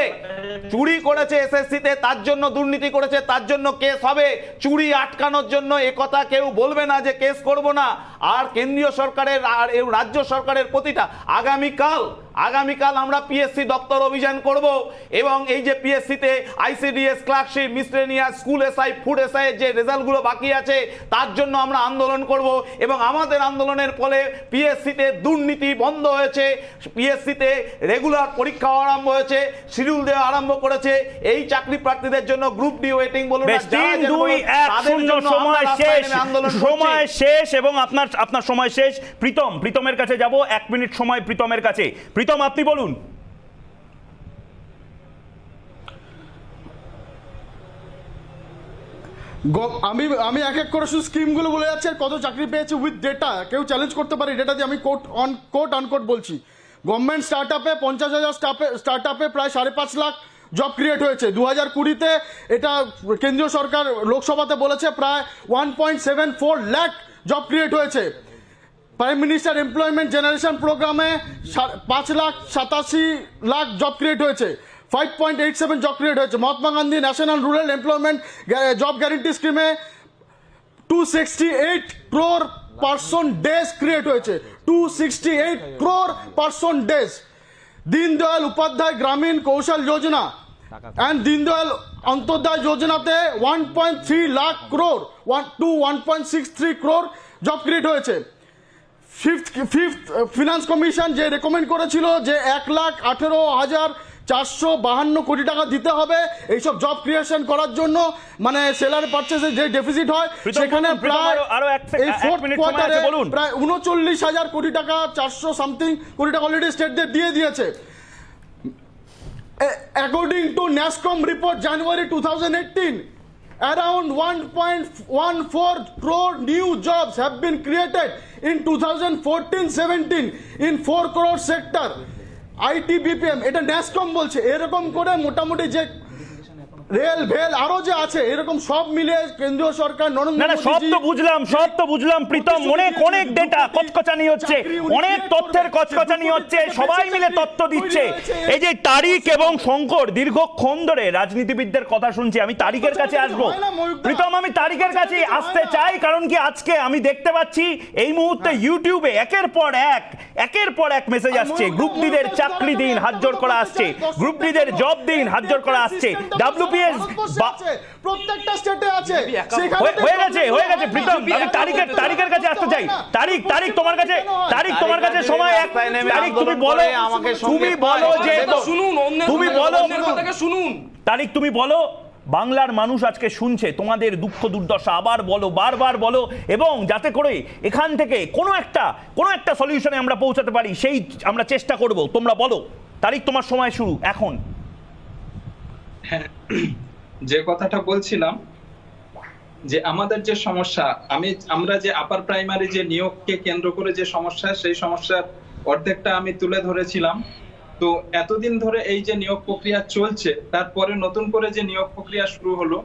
চুরি করেছে এসএসসিতে তার জন্য, দুর্নীতি করেছে তার জন্য কেস হবে। চুরি আটকানোর জন্য একথা কেউ বলবে না যে কেস করব না। আর কেন্দ্রীয় সরকারের আর রাজ্য সরকারের প্রতিটা আগামীকাল আমরা পিএসসি দপ্তর অভিযান করব, এবং এই যে পিএসসিতে ICDS, clerkship, miscellaneous, school SI, food SI এর যে রেজাল্টগুলো বাকি আছে তার জন্য আমরা আন্দোলন করব, এবং আমাদের আন্দোলনের ফলে পিএসসিতে দুর্নীতি বন্ধ হয়েছে, পিএসসিতে রেগুলার পরীক্ষা আরম্ভ হয়েছে, শিডিউল দেওয়া আরম্ভ করেছে। এই চাকরি প্রার্থীদের জন্য গ্রুপ ডি ওয়েটিং বলুন, সময় শেষ এবং আপনার সময় শেষ। প্রীতমের কাছে যাব, 1 মিনিট সময় প্রীতমের কাছে। প্রীতম, আপনি বলুন। আমি এক এক করে শুধু স্কিমগুলো বলে যাচ্ছি আর কত চাকরি পেয়েছে উইথ ডেটা, কেউ চ্যালেঞ্জ করতে পারে ডেটা দিয়ে। আমি কোট আনকোট বলছি। গভর্নমেন্ট স্টার্টআপে 50,000 স্টার্টআপে প্রায় 5.5 লাখ জব ক্রিয়েট হয়েছে। 2020-তে এটা কেন্দ্রীয় সরকার লোকসভাতে বলেছে প্রায় 1.74 লাখ জব ক্রিয়েট হয়েছে। প্রাইম মিনিস্টার এমপ্লয়মেন্ট জেনারেশন প্রোগ্রামে 5,87,00,000 জব ক্রিয়েট হয়েছে, 5.87 জব ক্রিয়েট হয়েছে। Mahatma Gandhi national rural employment job guarantee স্কিমে 268 crore পারসন ডেজ ক্রিয়েট হয়েছে, 268 crore person days. Deendayal Upadhyay গ্রামীণ কৌশল যোজনা অ্যান্ড দীনদয়াল অন্তোদয় যোজনাতে 1.3 lakh crore to 1.63 crore job create হয়েছে। ফিফথ ফিনান্স কমিশন যে রেকমেন্ড করেছিল যে 1,18,452 কোটি টাকা দিতে হবে এইসব জব ক্রিয়েশন করার জন্য, মানে সেলার পারচেসে যে ডেফিসিট হয় সেখানে প্রায় এই ফোর্থ কোয়ার্টারে প্রায় 39,000 কোটি টাকা, 400 সামথিং কোটি টাকা অলরেডি স্টেটদের দিয়ে দিয়েছে। According to NASSCOM report January 2018, around 1.14 crore new jobs have been created in 2014-17 in 4 crore sector. IT BPM, এটা NASSCOM বলছে। এরকম করে মোটামুটি যে রেল ভেল আরো যে আছে এরকম সব মিলে কেন্দ্রীয় সরকার নরেন্দ্র মোদী, সব তো বুঝলাম প্রীতম, অনেক ডেটা কচকচানি হচ্ছে, অনেক তথ্যের কচকচানি হচ্ছে, সবাই মিলে তথ্য দিচ্ছে। এই যে তারিক এবং শঙ্কর দীর্ঘক্ষণ ধরে রাজনীতিবিদদের কথা শুনছি, আমি তারিকের কাছে আসবো। প্রীতম, আমি তারিকের কাছে আসতে চাই, কারণ কি আজকে আমি দেখতে পাচ্ছি এই মুহূর্তে ইউটিউবে একের পর এক মেসেজ আসছে, গ্রুপ ডিদের চাকরি দিন, হাত জোড় করা আসছে, গ্রুপ ডিদের জব দিন, হাত জোড় করা আসছে। প্রত্যেকটা স্টেটে আছে, হয়ে গেছে প্রীতম, আমি তারিকের কাছে আসতে চাই। তারিক তোমার কাছে সময়। তারিক তুমি বলো যে, তুমি বলো তারিক, তুমি বলো বাংলার মানুষ আজকে শুনছে তোমাদের দুঃখ দুর্দশা, আবার বলো, বারবার বলো, এবং যাতে করে এখান থেকে কোনো একটা সলিউশনে আমরা পৌঁছাতে পারি সেই আমরা চেষ্টা করব। তোমরা বলো তারিক, তোমার সময় শুরু এখন। হ্যাঁ, যে কথাটা বলছিলাম যে আমাদের যে সমস্যা, আমরা যে আপার প্রাইমারি যে নিয়োগকে কেন্দ্র করে যে সমস্যা, সেই সমস্যার অর্ধেকটা আমি তুলে ধরেছিলাম। তো এতদিন ধরে এই যে নিয়োগ প্রক্রিয়া চলছে, তারপরে নতুন করে যে নিয়োগ প্রক্রিয়া শুরু হলো,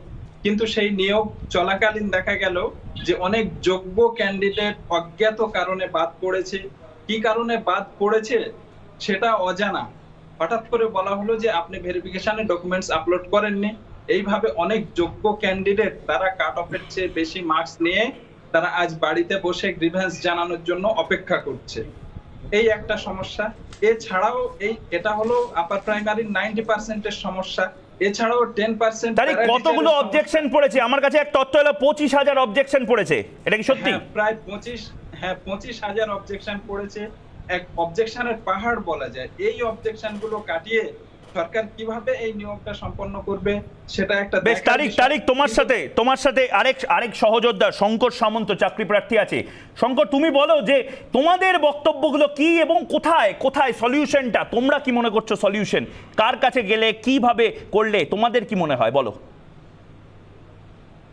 কিন্তু সেই নিয়োগ চলাকালীন দেখা গেল যে অনেক যোগ্য ক্যান্ডিডেট অজ্ঞাত কারণে বাদ পড়েছে। কি কারণে বাদ পড়েছে সেটা অজানা। হঠাৎ করে বলা হলো যে আপনি ভেরিফিকেশনে ডকুমেন্টস আপলোড করেননি। এইভাবে অনেক যোগ্য ক্যান্ডিডেট তারা কাট অফের চেয়ে বেশি মার্কস নিয়ে তারা আজ বাড়িতে বসে গ্রিভেন্স জানানোর জন্য অপেক্ষা করছে। এই একটা সমস্যা। এছাড়াও এটা হলো আপার প্রাইমারি 90% এর সমস্যা। এছাড়াও 10% তারিক, কতগুলো অবজেকশন পড়েছে? আমার কাছে এক তথ্য হলো 25,000 অবজেকশন পড়েছে। এটা কি সত্যি? প্রায় 25,000 অবজেকশন পড়েছে। এক অবজেকশনের পাহাড় বলা যায়। এই অবজেকশন গুলো কাটিয়ে সরকার কিভাবে এই নিয়োগটা সম্পন্ন করবে সেটা একটা বেশ। তারিক, তোমার সাথে আরেক সহযোদ্ধা শঙ্কর সামন্ত চাকরি প্রার্থী আছে। শঙ্কর, তুমি বলো যে তোমাদের বক্তব্যগুলো কি এবং কোথায় সলিউশনটা, তোমরা কি মনে করছো সলিউশন, কার কাছে গেলে কিভাবে করলে তোমাদের কি মনে হয়, বলো।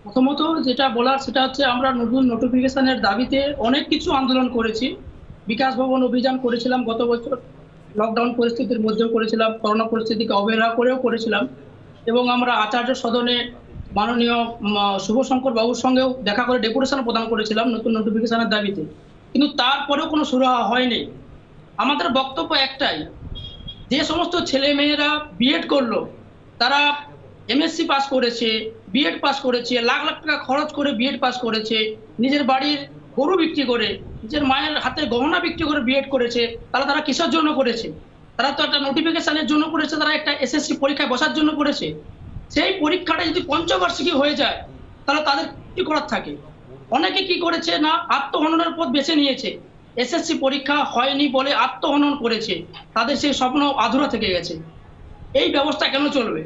প্রথমত যেটা বলার সেটা হচ্ছে আমরা নতুন নোটিফিকেশনের দাবিতে অনেক কিছু আন্দোলন করেছি। বিকাশ ভবন অভিযান করেছিলাম গত বছর, লকডাউন পরিস্থিতির মধ্যেও করেছিলাম, করোনা পরিস্থিতিকে অবহেলা করেও করেছিলাম, এবং আমরা আচার্য সদনে মাননীয় শুভশঙ্কর বাবুর সঙ্গেও দেখা করে ডেপুটেশন প্রদান করেছিলাম নতুন নোটিফিকেশনের দাবিতে। কিন্তু তারপরেও কোনো সুরাহা হয়নি। আমাদের বক্তব্য একটাই, যে সমস্ত ছেলে মেয়েরা বিএড করলো, তারা এমএসসি পাস করেছে, বিএড পাস করেছে, লাখ লাখ টাকা খরচ করে বিএড পাস করেছে, নিজের বাড়ির গরু বিক্রি করে, নিজের মায়ের হাতে গহনা বিক্রি করে বিএড করেছে, তারা কিসের জন্য করেছে? তারা তো একটা নোটিফিকেশনের জন্য করেছে, তারা একটা এসএসসি পরীক্ষায় বসার জন্য করেছে। সেই পরীক্ষাটা যদি পঞ্চবার্ষিকী হয়ে যায় তাহলে তাদের কি করার থাকে? অনেকে কি করেছে না, আত্মহননের পথ বেছে নিয়েছে। এসএসসি পরীক্ষা হয়নি বলে আত্মহনন করেছে, তাদের সেই স্বপ্ন আধুরা থেকে গেছে। এই ব্যবস্থা কেন চলবে?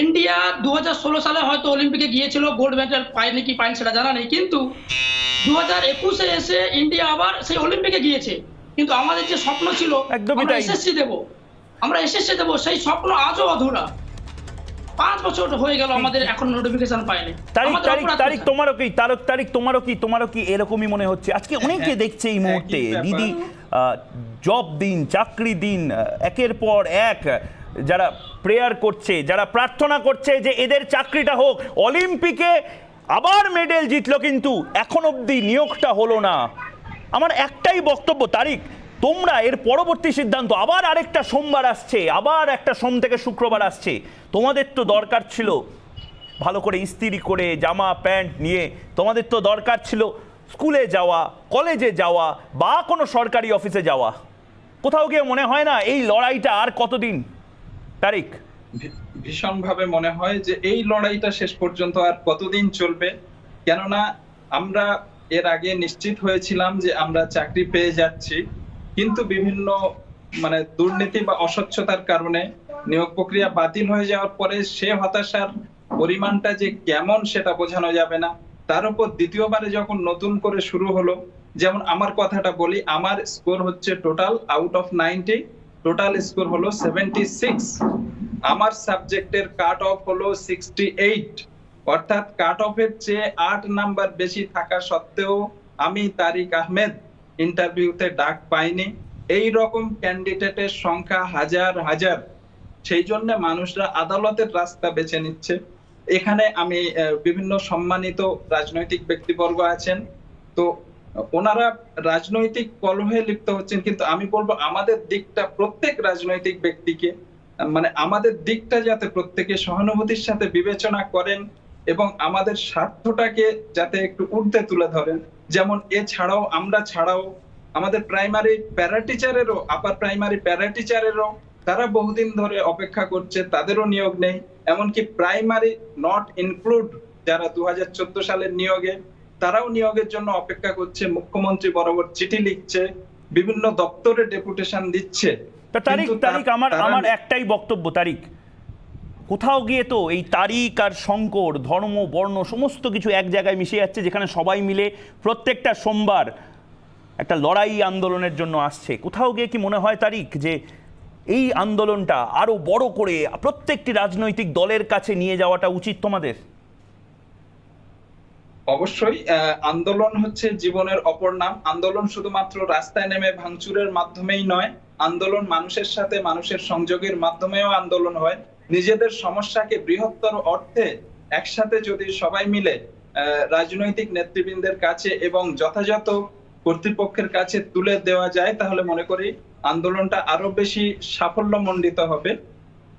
ইন্ডিয়া 2016 সালে হয়তো অলিম্পিকে গিয়েছিল, গোল্ড মেডেল পায়নি কি পায়নি সেটা জানা নেই, কিন্তু 2021-এ এসে ইন্ডিয়া আবার সেই অলিম্পিকে গিয়েছে। কিন্তু আমাদের যে স্বপ্ন ছিল আমরা এসএসসি দেব, সেই স্বপ্ন আজও অধুরা। 5 বছর হয়ে গেল আমাদের এখন নোটিফিকেশন পায়নি। তারিক, তোমারও কি এরকমই মনে হচ্ছে? আজকে অনেকে দেখছে এই মুহূর্তে দিদি জব দিন, চাকরি দিন, একের পর এক যারা প্রেয়ার করছে, যারা প্রার্থনা করছে যে এদের চাকরিটা হোক। অলিম্পিকে আবার মেডেল জিতলো, কিন্তু এখন অবধি নিয়োগটা হলো না। আমার একটাই বক্তব্য, তারিক, তোমরা এর পরবর্তী সিদ্ধান্ত, আবার আরেকটা সোমবার আসছে, আবার একটা সোম থেকে শুক্রবার আসছে, তোমাদের তো দরকার ছিল ভালো করে ইস্ত্রি করে জামা প্যান্ট নিয়ে, তোমাদের তো দরকার ছিল স্কুলে যাওয়া, কলেজে যাওয়া বা কোনো সরকারি অফিসে যাওয়া। কোথাও গিয়ে মনে হয় না এই লড়াইটা আর কতদিন? তারিক, ভীষণভাবে মনে হয় যে এই লড়াইটা শেষ পর্যন্ত আর কতদিন চলবে। কেননা আমরা এর আগে নিশ্চিত হয়েছিলাম যে আমরা চাকরি পেয়ে যাচ্ছি, কিন্তু বিভিন্ন দুর্নীতি বা অস্বচ্ছতার কারণে নিয়োগ প্রক্রিয়া বাতিল হয়ে যাওয়ার পরে সে হতাশার পরিমাণটা যে কেমন সেটা বোঝানো যাবে না। তার উপর দ্বিতীয়বারে যখন নতুন করে শুরু হলো, যেমন আমার কথাটা বলি, আমার স্কোর হচ্ছে total out of 90, total score হলো 76। আমার সাবজেক্টের কাট অফ হলো 68, অর্থাৎ কাট অফের চেয়ে 8 নাম্বার বেশি থাকা সত্ত্বেও আমি তারিক আহমেদ ইন্টারভিউতে ডাক পাইনি। এই রকম ক্যান্ডিডেটের সংখ্যা হাজার হাজার। সেই জন্য মানুষরা আদালতের রাস্তা বেছে নিচ্ছে। এখানে আমি বিভিন্ন সম্মানিত রাজনৈতিক ব্যক্তিবর্গ আছেন, তো ওনারা রাজনৈতিক কলহে লিপ্ত হচ্ছেন, কিন্তু আমি বলবো আমাদের দিকটা, প্রত্যেক রাজনৈতিক ব্যক্তিকে আমাদের দিকটা যাতে প্রত্যেকে সহানুভূতির সাথে বিবেচনা করেন এবং আমাদের স্বার্থটাকে যাতে একটু ঊর্ধ্বে তুলে ধরেন। যেমন এছাড়াও আমরা ছাড়াও আমাদের প্রাইমারি প্যারা টিচারেরও, আপার প্রাইমারি প্যারা টিচারেরও তারা বহুদিন ধরে অপেক্ষা করছে, তাদেরও নিয়োগ নেই। এমনকি প্রাইমারি নট ইনক্লুড যারা 2014 সালের নিয়োগে, তারাও নিয়োগের জন্য অপেক্ষা করছে। মুখ্যমন্ত্রী বরাবর চিঠি লিখছে, বিভিন্ন দপ্তরে ডেপুটেশন দিচ্ছে। তারিক, আমার একটাই বক্তব্য, তারিক, কোথাও গিয়ে তো এই তারিখ আর শঙ্কর, ধর্ম, বর্ণ সমস্ত কিছু এক জায়গায় মিশে যাচ্ছে, যেখানে সবাই মিলে প্রত্যেকটা সোমবার একটা লড়াই আন্দোলনের জন্য আসছে। কোথাও গিয়ে কি মনে হয় তারিক যে এই আন্দোলনটা আরো বড় করে প্রত্যেকটি রাজনৈতিক দলের কাছে নিয়ে যাওয়াটা উচিত তোমাদের? অবশ্যই আন্দোলন হচ্ছে জীবনের অপর নাম। আন্দোলন শুধুমাত্র রাস্তায় নেমে ভাঙচুরের মাধ্যমেই নয়, আন্দোলন মানুষের সাথে মানুষের সংযোগের মাধ্যমেও আন্দোলন হয়। নিজেদের সমস্যাকে বৃহত্তর অর্থে একসাথে যদি সবাই মিলে রাজনৈতিক নেতৃবৃন্দের কাছে এবং যথাযথ কর্তৃপক্ষের কাছে তুলে দেওয়া যায়, তাহলে মনে করি আন্দোলনটা আরো বেশি সাফল্যমণ্ডিত হবে।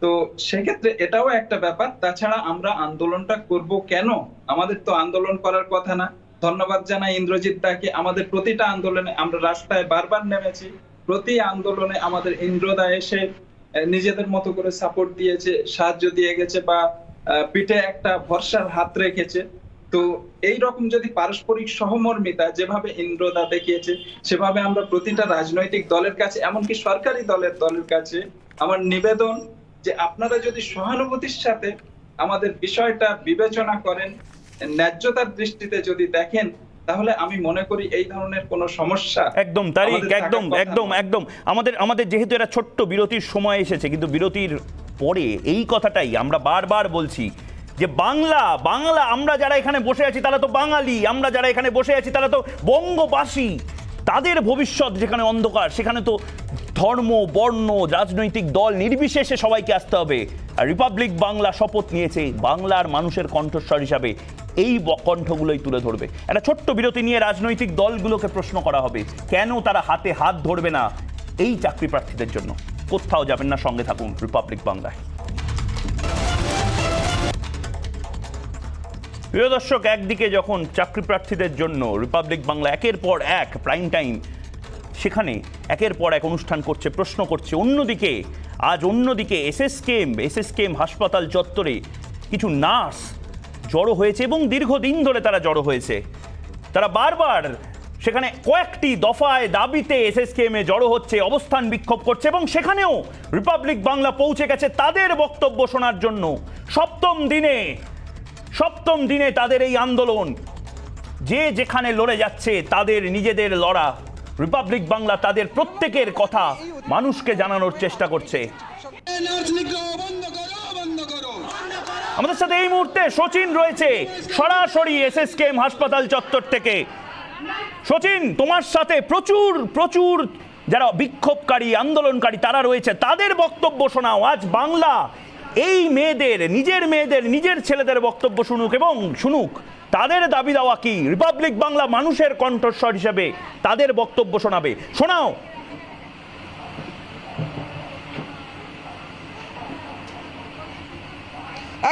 তো সেক্ষেত্রে এটাও একটা ব্যাপার। তাছাড়া আমরা আন্দোলনটা করব কেন? আমাদের তো আন্দোলন করার কথা না। ধন্যবাদ জানাই ইন্দ্রজিৎ দাকে। আমাদের প্রতিটা আন্দোলনে আমরা রাস্তায় বারবার নেমেছি, প্রতি আন্দোলনে আমাদের ইন্দ্রদা এসে নিজেদের মতো করে সাপোর্ট দিয়েছে, সাহায্য দিয়ে গেছে বা পিঠে একটা ভরসার হাত রেখেছে। তো এই রকম যদি পারস্পরিক সহমর্মিতা যেভাবে ইন্দ্রদা দেখিয়েছে, সেভাবে আমরা প্রতিটা রাজনৈতিক দলের কাছে, এমনকি সরকারি দলের কাছে আমার নিবেদন যে আপনারা যদি সহানুভূতির সাথে আমাদের বিষয়টা বিবেচনা করেন, ন্যায্যতার দৃষ্টিতে যদি দেখেন, তাহলে আমি মনে করি এই ধরনের কোনো সমস্যা একদম তারিক, একদম আমাদের যেহেতু এটা ছোট্ট বিরতির সময় এসেছে, কিন্তু বিরতির পরে এই কথাটাই আমরা বারবার বলছি যে বাংলা আমরা যারা এখানে বসে আছি তারা তো বাঙালি, আমরা যারা এখানে বসে আছি তারা তো বঙ্গবাসী। তাদের ভবিষ্যৎ যেখানে অন্ধকার, সেখানে তো ধর্ম, বর্ণ, রাজনৈতিক দল নির্বিশেষে সবাইকে আসতে হবে। আর রিপাবলিক বাংলা শপথ নিয়েছে বাংলার মানুষের কণ্ঠস্বর হিসাবে এই কণ্ঠগুলোই তুলে ধরবে। একটা ছোট্ট বিরতি নিয়ে রাজনৈতিক দলগুলোকে প্রশ্ন করা হবে কেন তারা হাতে হাত ধরবে না এই চাকরি প্রার্থীদের জন্য। কোথাও যাবেন না, সঙ্গে থাকুন রিপাবলিক বাংলায়। প্রিয় দর্শক, একদিকে যখন চাকরি প্রার্থীদের জন্য রিপাবলিক বাংলা একের পর এক প্রাইম টাইম সেখানে একের পর এক অনুষ্ঠান করছে, প্রশ্ন করছে, অন্যদিকে এসএসকেএম হাসপাতাল চত্বরে কিছু নার্স জড়ো হয়েছে এবং দীর্ঘদিন ধরে তারা জড়ো হয়েছে। তারা বারবার সেখানে কয়েকটি দফায় দাবিতে এসএসকেএমে জড়ো হচ্ছে, অবস্থান বিক্ষোভ করছে এবং সেখানেও রিপাবলিক বাংলা পৌঁছে গেছে তাদের বক্তব্য শোনার জন্য। সপ্তম দিনে তাদের এই আন্দোলন, যে যেখানে লড়ে যাচ্ছে তাদের নিজেদের লড়া, রিপাবলিক বাংলা তাদের প্রত্যেকের কথা মানুষকে জানানোর চেষ্টা করছে। আমাদের সাথে এই মুহূর্তে সচিন রয়েছে সরাসরি এসএসকেএম হাসপাতাল চত্বর থেকে। সচিন, তোমার সাথে প্রচুর যারা বিক্ষোভকারী, আন্দোলনকারী তারা রয়েছে, তাদের বক্তব্য শোনাও। আজ বাংলা এই নিজের ছেলেদের বক্তব্য শুনুক তাদের দাবি দেওয়া কি, রিপাবলিক বাংলা মানুষের কণ্ঠস্বর হিসেবে তাদের বক্তব্য শোনাও।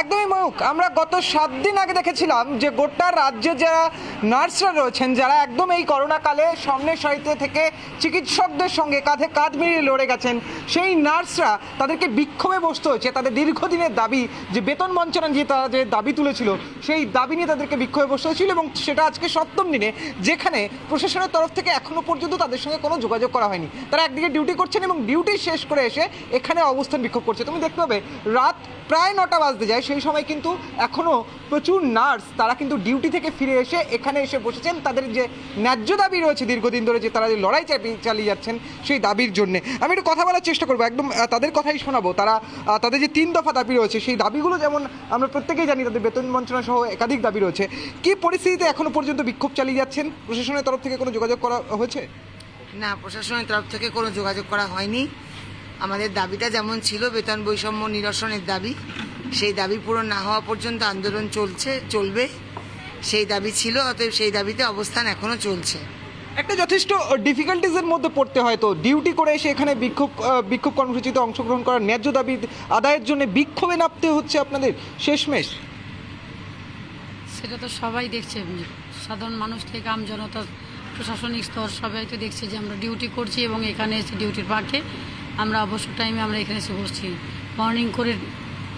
একদমই ময়ূক, আমরা গত 7 দিন আগে দেখেছিলাম যে গোটা রাজ্যে যারা নার্সরা রয়েছেন, যারা একদম এই করোনাকালে সামনের সারিতে থেকে চিকিৎসকদের সঙ্গে কাঁধে কাঁধ মিলিয়ে লড়ে গেছেন, সেই নার্সরা তাদেরকে বিক্ষোভে বসতে হয়েছে। তাদের দীর্ঘদিনের দাবি যে বেতন বঞ্চনা নিয়ে তারা যে দাবি তুলেছিল, সেই দাবি নিয়ে তাদেরকে বিক্ষোভে বসতে হয়েছিল এবং সেটা আজকে 7ম দিনে, যেখানে প্রশাসনের তরফ থেকে এখনো পর্যন্ত তাদের সঙ্গে কোনো যোগাযোগ করা হয়নি। তারা একদিকে ডিউটি করছেন এবং ডিউটি শেষ করে এসে এখানে অবস্থান বিক্ষোভ করছে। তুমি দেখতে পাবে রাত প্রায় 9টা বাজতে যায়, সেই সময় কিন্তু এখনও প্রচুর নার্স তারা কিন্তু ডিউটি থেকে ফিরে এসে এখানে এসে বসেছেন। তাদের যে ন্যায্য দাবি রয়েছে দীর্ঘদিন ধরে, যে তারা যে লড়াই চালিয়ে যাচ্ছেন সেই দাবির জন্যে, আমি একটু কথা বলার চেষ্টা করবো, একদম তাদের কথাই শোনাবো। তাদের যে 3 দফা দাবি রয়েছে, সেই দাবিগুলো যেমন আমরা প্রত্যেকেই জানি, তাদের বেতন বঞ্চনা সহ একাধিক দাবি রয়েছে। কি পরিস্থিতিতে এখনো পর্যন্ত বিক্ষোভ চালিয়ে যাচ্ছেন? প্রশাসনের তরফ থেকে কোনো যোগাযোগ করা হয়েছে? না, প্রশাসনের তরফ থেকে কোনো যোগাযোগ করা হয়নি। আমাদের দাবিটা যেমন ছিল, বেতন বৈষম্য নিরসনের দাবি, সেই দাবি পূরণ না হওয়া পর্যন্ত আন্দোলন চলবে। সেই দাবি ছিল, অতএব সেই দাবিতে অবস্থান এখনো চলছে। একটা যথেষ্ট ডিফিকাল্টিজের মধ্যে পড়তে হয় তো, ডিউটি করে এসে এখানে বিক্ষোভ কর্মসূচিতে অংশগ্রহণ করার ন্যায্য দাবি আদায়ের জন্য বিক্ষোভে নামতে হচ্ছে আপনাদের শেষমেশ। সেটা তো সবাই দেখছে, সাধারণ মানুষ থেকে আমজনতা, প্রশাসনিক স্তর সবাই তো দেখছে যে আমরা ডিউটি করছি এবং এখানে এসে ডিউটির ফাঁকে আমরা অবসর টাইমে আমরা এখানে এসে বসছি। মর্নিং করে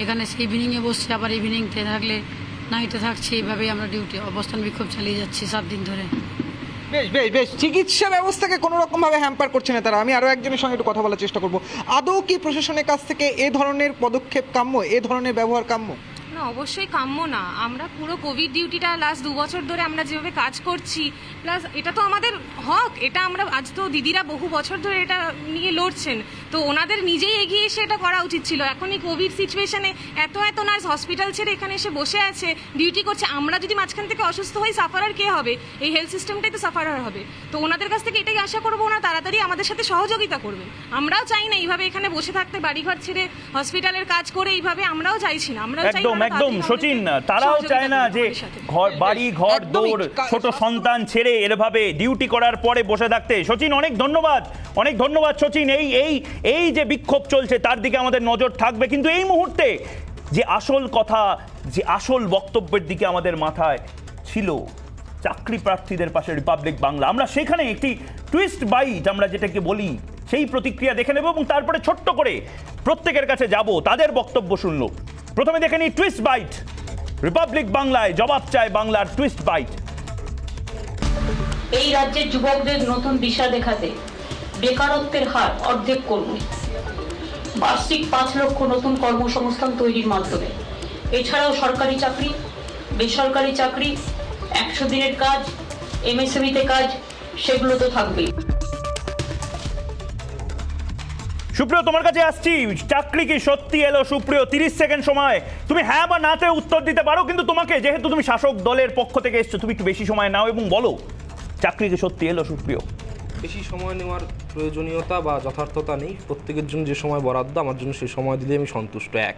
এখানে ইভিনিংয়ে বসছি, আবার ইভিনিংতে থাকলে নাইটে থাকছি, এইভাবেই আমরা ডিউটি অবস্থান বিক্ষোভ চালিয়ে যাচ্ছি 7 দিন ধরে। বেশ বেশ বেশ চিকিৎসা ব্যবস্থাকে কোনো রকম ভাবে হ্যাম্পার করছে না তারা। আমি আরো একজনের সঙ্গে একটু কথা বলার চেষ্টা করব। আদৌ কি প্রশাসনের কাছ থেকে এ ধরনের পদক্ষেপ কাম্য, এ ধরনের ব্যবহার কাম্য? না, অবশ্যই কাম্য না। আমরা পুরো কোভিড ডিউটিটা লাস্ট 2 বছর ধরে আমরা যেভাবে কাজ করছি, প্লাস এটা তো আমাদের হক, এটা আমরা আজ তো দিদিরা বহু বছর ধরে এটা নিয়ে লড়ছেন, তো ওনাদের নিজেই এগিয়ে এসে এটা করা উচিত ছিল। এখন এই কোভিড সিচুয়েশনে এত নার্স হসপিটাল ছেড়ে এখানে এসে বসে আছে, ডিউটি করছে। আমরা যদি মাঝখান থেকে অসুস্থ হই, সাফারার কে হবে? এই হেলথ সিস্টেমটাই তো সাফারার হবে। তো ওনাদের কাছ থেকে এটাই আশা করবো, ওনারা তাড়াতাড়ি আমাদের সাথে সহযোগিতা করবেন। আমরাও চাই না এইভাবে এখানে বসে থাকতে, বাড়িঘর ছেড়ে হসপিটালের কাজ করে এইভাবে, আমরাও চাইছি না। আমরাও চাই একদম সচিন, তারাও চায় না যে ঘর বাড়ি ঘর দৌড় ছোট সন্তান ছেড়ে এভাবে ডিউটি করার পরে বসে থাকতে। সচিন, অনেক ধন্যবাদ সচিন। এই যে বিক্ষোভ চলছে তার দিকে আমাদের নজর থাকবে, কিন্তু এই মুহূর্তে যে আসল কথা, যে আসল বক্তব্যের দিকে আমাদের মাথায় ছিল, চাকরি প্রার্থীদের পাশে রিপাবলিক বাংলা, আমরা সেখানে একটি টুইস্ট বাইট আমরা যেটাকে বলি সেই প্রতিক্রিয়া দেখে নেব এবং তারপরে ছোট্ট করে প্রত্যেকের কাছে যাব, তাদের বক্তব্য শুনলো। প্রথমে দেখে নিই টুইস্ট বাইট। রিপাবলিক বাংলায় জবাব চায় বাংলার টুইস্ট বাইট। এই রাজ্যের যুবকদের নতুন দিশা দেখাতে বেকারত্বের হার অর্ধেক করুন। বার্ষিক 5 লক্ষ নতুন কর্মসংস্থান তৈরির মাধ্যমে, এছাড়াও সরকারি চাকরি, বেসরকারি চাকরি, 100 দিনের কাজ, এমএসএমইতে কাজ, সেগুলো তো থাকবেই। সুপ্রিয়, তোমার কাছে আসছি। চাকরি কি সত্যি এলো? সুপ্রিয়, 30 সেকেন্ড সময়, তুমি হ্যাঁ বা নাতে উত্তর দিতে পারো, কিন্তু তোমাকে, যেহেতু তুমি শাসক দলের পক্ষ থেকে এসছো, তুমি একটু বেশি সময় নাও এবং বলো চাকরি কি সত্যি এলো। সুপ্রিয়, বেশি সময় নেওয়ার প্রয়োজনীয়তা বা যথার্থতা নেই। প্রত্যেকের জন্য যে সময় বরাদ্দ, আমার জন্য সেই সময় দিলে আমি সন্তুষ্ট। 1,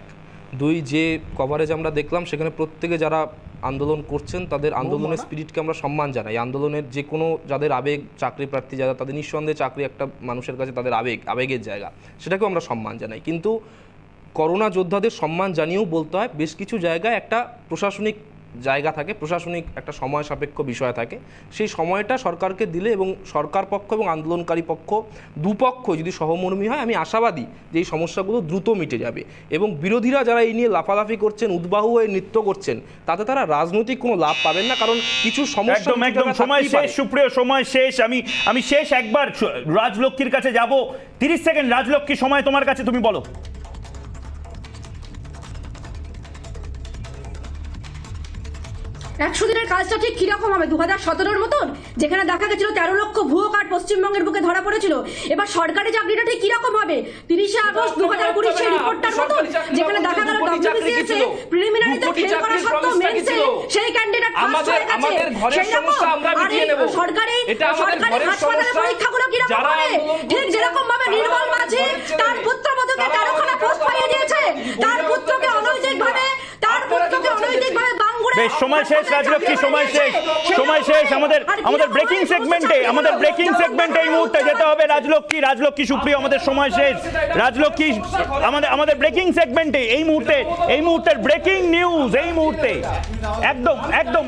2, যে কভারেজ আমরা দেখলাম সেখানে প্রত্যেকে যারা আন্দোলন করছেন তাদের আন্দোলনের স্পিরিটকে আমরা সম্মান জানাই। আন্দোলনের যে কোনো যাদের আবেগ, চাকরি প্রার্থী যারা, তাদের নিঃসন্দেহে চাকরি একটা মানুষের কাছে তাদের আবেগের জায়গা, সেটাকেও আমরা সম্মান জানাই। কিন্তু করোনা যোদ্ধাদের সম্মান জানিয়েও বলতে হয়, বেশ কিছু জায়গায় একটা প্রশাসনিক জায়গা থাকে, প্রশাসনিক একটা সময় সাপেক্ষ বিষয় থাকে। সেই সময়টা সরকারকে দিলে এবং সরকার পক্ষ এবং আন্দোলনকারী পক্ষ দুপক্ষ যদি সহমর্মী হয়, আমি আশাবাদী যে এই সমস্যাগুলো দ্রুত মিটে যাবে। এবং বিরোধীরা যারা এই নিয়ে লাফালাফি করছেন, উদ্বাহু হয়ে নৃত্য করছেন, তাতে তারা রাজনৈতিক কোনো লাভ পাবেন না, কারণ কিছু সমস্যা একদম সময় শেষ। সুপ্রিয়, সময় শেষ। আমি শেষ একবার রাজলক্ষ্মীর কাছে যাব। 30 সেকেন্ড রাজলক্ষ্মী, সময় তোমার কাছে, তুমি বলো। 100 দিনের কাজটা ঠিক কিরকম হবে? 2017-র মতন, যেখানে দেখা গেছিল 13 লক্ষ ভুয়ো কার্ড পশ্চিমবঙ্গের বুকে ধরা পড়েছিল। এবার সরকারি চাকরিটা ঠিক কিরকম হবে? 30 আগস্ট 2020 সেই রিপোর্টটার মতন, যেখানে দেখা গেল ডব্লিউবিসিএস এ প্রিলিমিনারিতে ফেল করা সত্ত্বেও মেন্সে সেই ক্যান্ডিডেট পাস হয়ে গেছে। সেই রকম সরকারি হাসপাতালের পরীক্ষাগুলো কিরকম হবে? ঠিক যেরকম ভাবে নির্মল মাঝি তার পুত্রবধূকে 13খানা পোস্ট পাইয়ে দিয়েছে, তার পুত্রকে অনৈতিকভাবে বেশ, সময় শেষ রাজলক্ষ্মী, সময় শেষ। আমাদের ব্রেকিং সেগমেন্টে এই মুহূর্তে যেতে হবে। রাজলক্ষ্মী, সুপ্রিয়, আমাদের সময় শেষ। রাজলক্ষ্মী, আমাদের ব্রেকিং সেগমেন্টে এই মুহূর্তের ব্রেকিং নিউজ, এই মুহূর্তে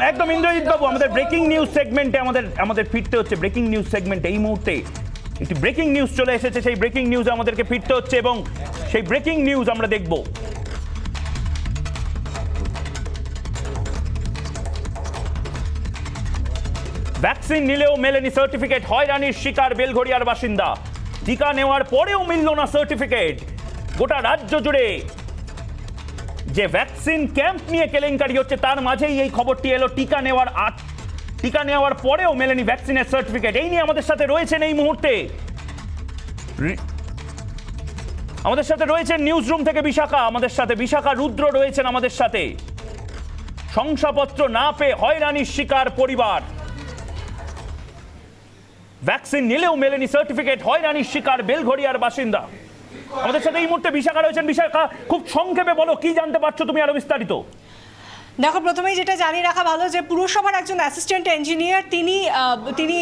একদম ইন্দ্রজিৎ বাবু, আমাদের ব্রেকিং নিউজ সেগমেন্টে আমাদের ফিরতে হচ্ছে। ব্রেকিং নিউজ সেগমেন্টে এই মুহূর্তে একটি ব্রেকিং নিউজ চলে এসেছে, সেই ব্রেকিং নিউজ আমাদেরকে ফিরতে হচ্ছে এবং সেই ব্রেকিং নিউজ আমরা দেখব। ভ্যাকসিন নিলেও মেলেনি সার্টিফিকেট, হয়রানির শিকার বেলঘড়িয়ার বাসিন্দা। টিকা নেওয়ার পরেও মিলল না সার্টিফিকেট। গোটা রাজ্য জুড়ে যে ভ্যাকসিন ক্যাম্প নিয়ে কেলেঙ্কারি হচ্ছে, তার মাঝেই এই খবরটি এলো। টিকা নেওয়ার পরেও মেলেনি ভ্যাকসিনের সার্টিফিকেট। এই নিয়ে আমাদের সাথে রয়েছেন এই মুহূর্তে, আমাদের সাথে রয়েছেন নিউজ রুম থেকে বিশাখা রুদ্র রয়েছেন আমাদের সাথে। শংসাপত্র না পেয়ে হয়রানির শিকার পরিবার। ভ্যাকসিন নিলেও মেলেনি সার্টিফিকেট, হয়রানির শিকার বেলঘড়িয়ার বাসিন্দা। আমাদের সাথে এই মুহূর্তে বিশাখা রয়েছেন। বিশাখা, খুব সংক্ষেপে বলো, কি জানতে পারছো তুমি আরো বিস্তারিত? দেখো, প্রথমেই যেটা জানিয়ে রাখা ভালো যে পুরসভার একজন অ্যাসিস্ট্যান্ট ইঞ্জিনিয়ার তিনি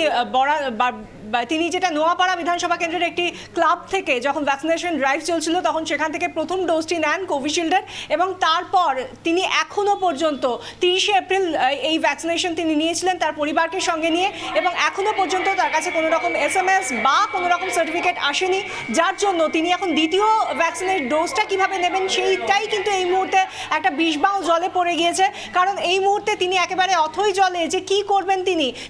তিনি যেটা নোয়াপাড়া বিধানসভা কেন্দ্রের একটি ক্লাব থেকে যখন ভ্যাকসিনেশন ড্রাইভ চলছিল তখন সেখান থেকে প্রথম ডোজটি নেন কোভিশিল্ডের, এবং তারপর তিনি এখনো পর্যন্ত 30শে এপ্রিল এই ভ্যাকসিনেশন তিনি নিয়েছিলেন তার পরিবারকে সঙ্গে নিয়ে, এবং এখনো পর্যন্ত তার কাছে কোনো রকম SMS বা কোনো রকম সার্টিফিকেট আসেনি, যার জন্য তিনি এখন দ্বিতীয় ভ্যাকসিনের ডোজটা কিভাবে নেবেন সেইটাই কিন্তু এই মুহূর্তে একটা বিষবাও জলে পড়ে গিয়েছে। কারণ এই মুহূর্তে তিনি একেবারে অথই জলে যে কি করবেন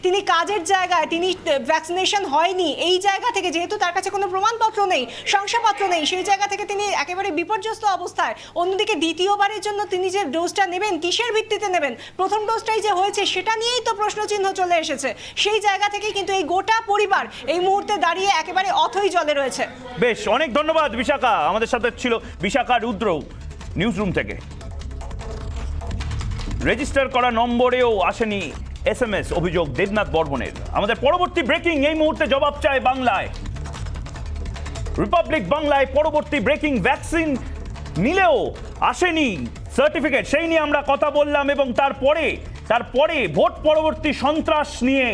তিনি কাজের জায়গায় তিনি ভ্যাকসিনেশন হয়নি এই জায়গা থেকে, যেহেতু তার কাছে কোনো প্রমাণপত্র নেই, শংসাপত্র নেই, সেই জায়গা থেকে তিনি একেবারে বিপর্যস্ত অবস্থায়। অন্যদিকে দ্বিতীয়বারের জন্য তিনি যে ডোজটা নেবেন কিসের ভিত্তিতে নেবেন, প্রথম ডোজটাই যে হয়েছে সেটা নিয়েই তো প্রশ্নচিহ্ন চলে এসেছে। সেই জায়গা থেকে কিন্তু এই গোটা পরিবার এই মুহূর্তে দাঁড়িয়ে একেবারে অথই জলে রয়েছে। বেশ, অনেক ধন্যবাদ বিশাখা। আমাদের সাথে ছিল বিশাখা রুদ্র নিউজরুম থেকে। রেজিস্টার করা নম্বরেও আসেনি SMS, অভিযোগ দেবনাথ বর্মনের। আমাদের পরবর্তী ব্রেকিং এই মুহূর্তে জবাব চায় বাংলায়। রিপাবলিক বাংলায় পরবর্তী ব্রেকিং, ভ্যাকসিন নিলেও আসেনি সার্টিফিকেট, সেই নিয়ে আমরা কথা বললাম। এবং তারপরে ভোট পরবর্তী সন্ত্রাস নিয়ে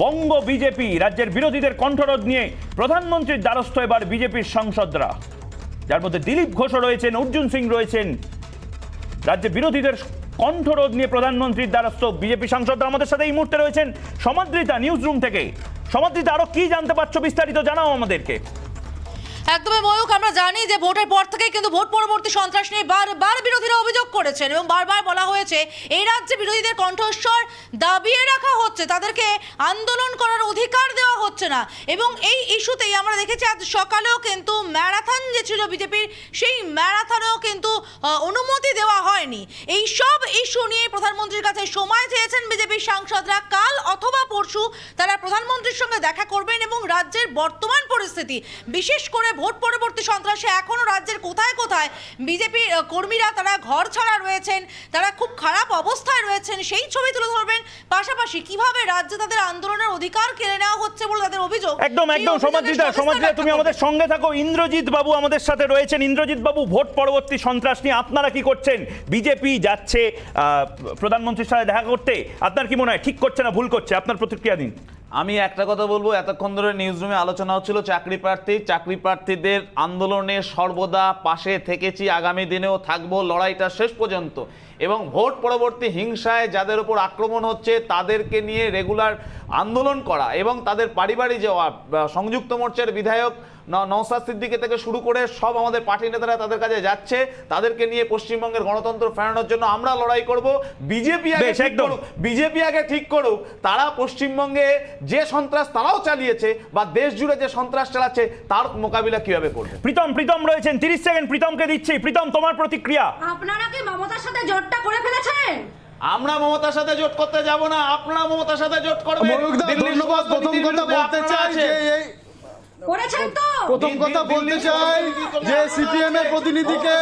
বঙ্গ বিজেপি, রাজ্যের বিরোধীদের কণ্ঠরোধ নিয়ে প্রধানমন্ত্রীর দ্বারস্থ এবার বিজেপির সাংসদরা, যার মধ্যে দিলীপ ঘোষও রয়েছেন, অর্জুন সিং রয়েছেন। রাজ্যের বিরোধীদের কণ্ঠরোধ নিয়ে প্রধানমন্ত্রীর দ্বারস্থ বিজেপি সাংসদরা। আমাদের সাথে এই মুহূর্তে রয়েছেন সমাদ্রিতা নিউজরুম থেকে। সমাদ্রিতা, আরো কি জানতে পারছো বিস্তারিত জানাও আমাদেরকে। একদমই ময়ূক, আমরা জানি যে ভোটের পর থেকেই কিন্তু ভোট পরবর্তী সন্ত্রাস নিয়ে বারবার বিরোধীরা অভিযোগ করেছেন এবং বারবার বলা হয়েছে এই রাজ্যে বিরোধীদের কণ্ঠস্বর দাবিয়ে রাখা হচ্ছে, তাদেরকে আন্দোলন করার অধিকার দেওয়া হচ্ছে না। এবং এই ইস্যুতেই আমরা দেখেছি আজ সকালেও কিন্তু ম্যারাথন যে ছিল বিজেপির, সেই ম্যারাথনেও কিন্তু অনুমতি দেওয়া হয়নি। এই সব ইস্যু নিয়ে প্রধানমন্ত্রীর কাছে সময় চেয়েছেন বিজেপির সাংসদরা। কাল অথবা পরশু তারা প্রধানমন্ত্রীর সঙ্গে দেখা করবেন এবং রাজ্যের বর্তমান পরিস্থিতি, বিশেষ করে ভোট পরবর্তী সন্ত্রাসে এখনো রাজ্যের কোথায় কোথায় বিজেপি কর্মীরা তারা ঘর ছাড়া রয়েছেন, তারা খুব খারাপ অবস্থায় রয়েছেন, সেই ছবি তুলে ধরবেন। পাশাপাশি কিভাবে রাজ্যে তাদের আন্দোলনের অধিকার কেড়ে নেওয়া হচ্ছে বলে তাদের অভিযোগ। একদম সমাদ্রিতা, তুমি আমাদের সঙ্গে থাকো। ইন্দ্রজিৎ বাবু আমাদের সাথে রয়েছেন। ইন্দ্রজিৎ বাবু, ভোট পরবর্তী সন্ত্রাস নিয়ে আপনারা কি করছেন? বিজেপি যাচ্ছে প্রধানমন্ত্রীর সাথে দেখা করতে, আপনার কি মনে হয় ঠিক করছে না ভুল করছে? আপনার প্রতিক্রিয়া দিন। আমি একটা কথা বলবো, এতক্ষণ ধরে নিউজরুমে আলোচনা হচ্ছিল চাকরি প্রার্থীদের আন্দোলনে সর্বদা পাশে থেকেছি, আগামী দিনেও থাকবো, লড়াইটা শেষ পর্যন্ত। এবং ভোট পরবর্তী হিংসায় যাদের উপর আক্রমণ হচ্ছে তাদেরকে নিয়ে রেগুলার আন্দোলন করা এবং তাদের পারিবারিক যাওয়া, সংযুক্ত মোর্চার বিধায়ক নওশাদ সিদ্দিকী থেকে শুরু করে সব আমাদের পার্টি নেতারা তাদের কাছে যাচ্ছে, তাদেরকে নিয়ে পশ্চিমবঙ্গের গণতন্ত্র ফেরানোর জন্য আমরা লড়াই করব। বিজেপি আগে ঠিক করুক তারা পশ্চিমবঙ্গে যে সন্ত্রাস তারাও চালিয়েছে বা দেশ জুড়ে যে সন্ত্রাস চালাচ্ছে তার মোকাবিলা কিভাবে করবে। প্রীতম রয়েছেন, 30 সেকেন্ড প্রীতমকে দিচ্ছি। প্রীতম, তোমার প্রতিক্রিয়া। আপনারা কি মমতার সাথে জোটটা করে ফেলেছেন? আমরা মমতার সাথে জোট করতে যাব না, আপনারা মমতার সাথে জোট করবেন। ধন্যবাদ। প্রথম কথা বলতে চাই যে প্রথম কথা বলতে চাই যে সিপিএম এর প্রতিনিধিকে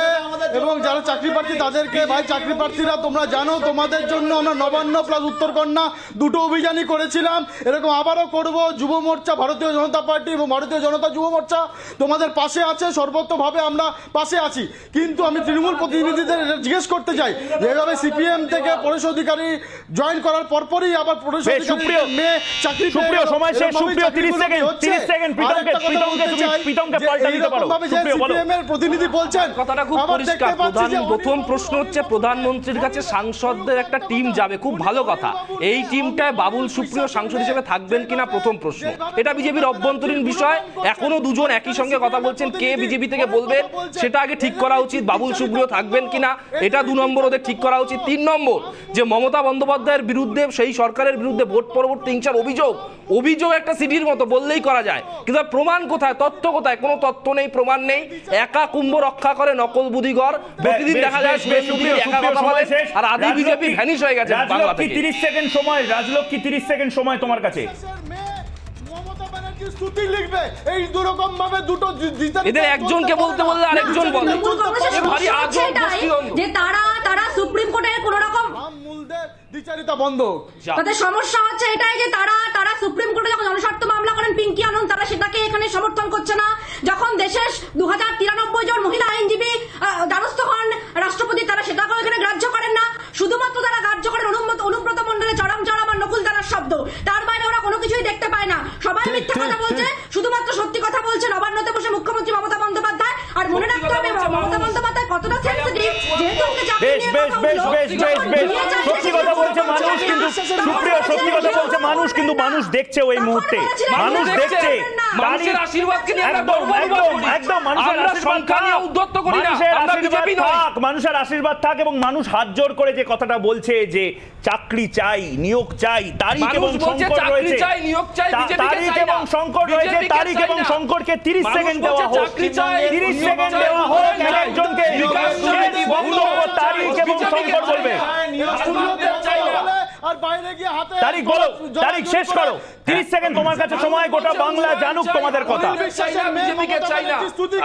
এবং যারা চাকরি প্রার্থী তাদেরকে, ভাই চাকরি প্রার্থীরা তোমরা জানো তোমাদের জন্য আমরা নবান্ন প্লাস উত্তরকন্যা দুটো অভিযানই করেছিলাম, এরকম আবারও করব। যুব মোর্চা, ভারতীয় জনতা পার্টি এবং ভারতীয় জনতা যুব মোর্চা তোমাদের পাশে আছে, সর্বত্রভাবে আমরা পাশে আছি। কিন্তু আমি তৃণমূল প্রতিনিধিদের জিজ্ঞেস করতে চাই, যেভাবে সিপিএম থেকে পরেশ অধিকারী জয়েন করার পরপরই আবার পরেশ অধিকারী মেয়ে চাকরি সময় শেষ। 30 সেকেন্ড প্রতিনিধি বলছেন কথাটা খুব পরিষ্কার। প্রথম প্রশ্ন হচ্ছে প্রধানমন্ত্রীর কাছে সাংসদদের একটা টিম যাবে, খুব ভালো কথা। এই টিমটায় বাবুল সুপ্রিয় সাংসদ হিসেবে থাকবেন কিনা প্রথম প্রশ্ন। এটা বিজেপির অভ্যন্তরীণ বিষয়, এখনো দুজন একই সঙ্গে কথা বলছেন, কে বিজেপি থেকে বলবেন সেটা আগে ঠিক করা উচিত। বাবুল সুপ্রিয় থাকবেন কিনা এটা 2 নম্বর ওদের ঠিক করা উচিত। 3 নম্বর, যে মমতা বন্দ্যোপাধ্যায়ের বিরুদ্ধে, সেই সরকারের বিরুদ্ধে ভোট পরবর্তী হিংসার অভিযোগ একটা সিডির মতো বললেই করা যায়, কিন্তু প্রমাণ কোথায়, তথ্য কোথায়? কোনো তথ্য নেই, প্রমাণ নেই। একা কুম্ভ রক্ষা করে নকল বুদ্ধিগর। প্রতিদিন দেখা যায় আর আদি বিজেপি ভ্যানিশ হয়ে গেছে বাংলা থেকে। 30 সেকেন্ড সময়, রাজলক্ষ্মী 30 সেকেন্ড সময় তোমার কাছে। এদের একজনকে বলতে বললে আরেকজন বলে, যে তারা সুপ্রিম কোর্টের কোন রকম দ্বিচারিতা বন্ধ। তাদের সমস্যা হচ্ছে এটাই যে তারা সুপ্রিম কোর্টে যখন জনস্বার্থ মামলা করেন পিঙ্কি আনন্দ, তারা সেটাকে এখানে সমর্থন করছে না। যখন দেশের 2093 জন মহিলা আইনজীবী দ্বারস্থ হন রাষ্ট্রপতি, তারা সেটাকেও এখানে গ্রাহ্য করেন না। শুধুমাত্র তারা গ্রাহ্য করেন অনুব্রত মণ্ডলের চরম আর নকুল দাঁড়ার শব্দ, তার বাইরে ওরা কোনো কিছুই দেখতে পায় না। সবাই মিথ্যে কথা বলছে, শুধুমাত্র সত্যি কথা বলছে। নবান্নতে বসে মুখ্যমন্ত্রী মমতা বন্দ্যোপাধ্যায়, আর মনে রাখতে হবে মমতা বন্দ্যোপাধ্যায় কতটা সেনসিটিভ, যেহেতু ওকে চাকরি বেশ নিয়ে বেশ কথা বেশ হলো, বেশ বেশ বেশ সত্যি কথা বলছে মানুষ, কিন্তু সুপ্রিয় সত্যি কথা বলছে মানুষ, কিন্তু মানুষ দেখছে ওই মুহূর্তে, মানুষ দেখছে মানুষের আশীর্বাদকে নিয়ে আমরা একদম গর্ব অনুভব করি। একদম মানুষের আমরা আশীর্বাদ সংখ্যা নিয়ে উদ্ধত্ত করি না, মানুষের আমরা আশীর্বাদ বিজেপি নই। থাক, মানুষের আশীর্বাদ থাক, এবং মানুষ হাত জোর করে যে কথাটা বলছে যে চাকরি চাই, নিয়োগ চাই, তারিখ এবং মানুষ বলছে সংকট চাকরি রয়েছে, চাই, নিয়োগ চাই, বিজেপিকে তারিখ চাই এবং না। সংকট রয়েছে, বিজেপিকে তারিখ চাই এবং না। সংকটকে 30 মানুষ সেকেন্ড বলছে দেওয়া হোক, চাকরি চাই, 30 নিয়োগ সেকেন্ড চাই, দেওয়া হোক, নিয়োগ চাই, একজনকে বিকাশ চাই, শেষ বক্তব্য তারিখ এবং সংকট বলবে। আর বাইরে গিয়ে হাতে তারিখ বলো, তারিখ শেষ করো, 30 সেকেন্ড তোমার কাছে সময়, গোটা বাংলা জানুক তোমাদের কথা।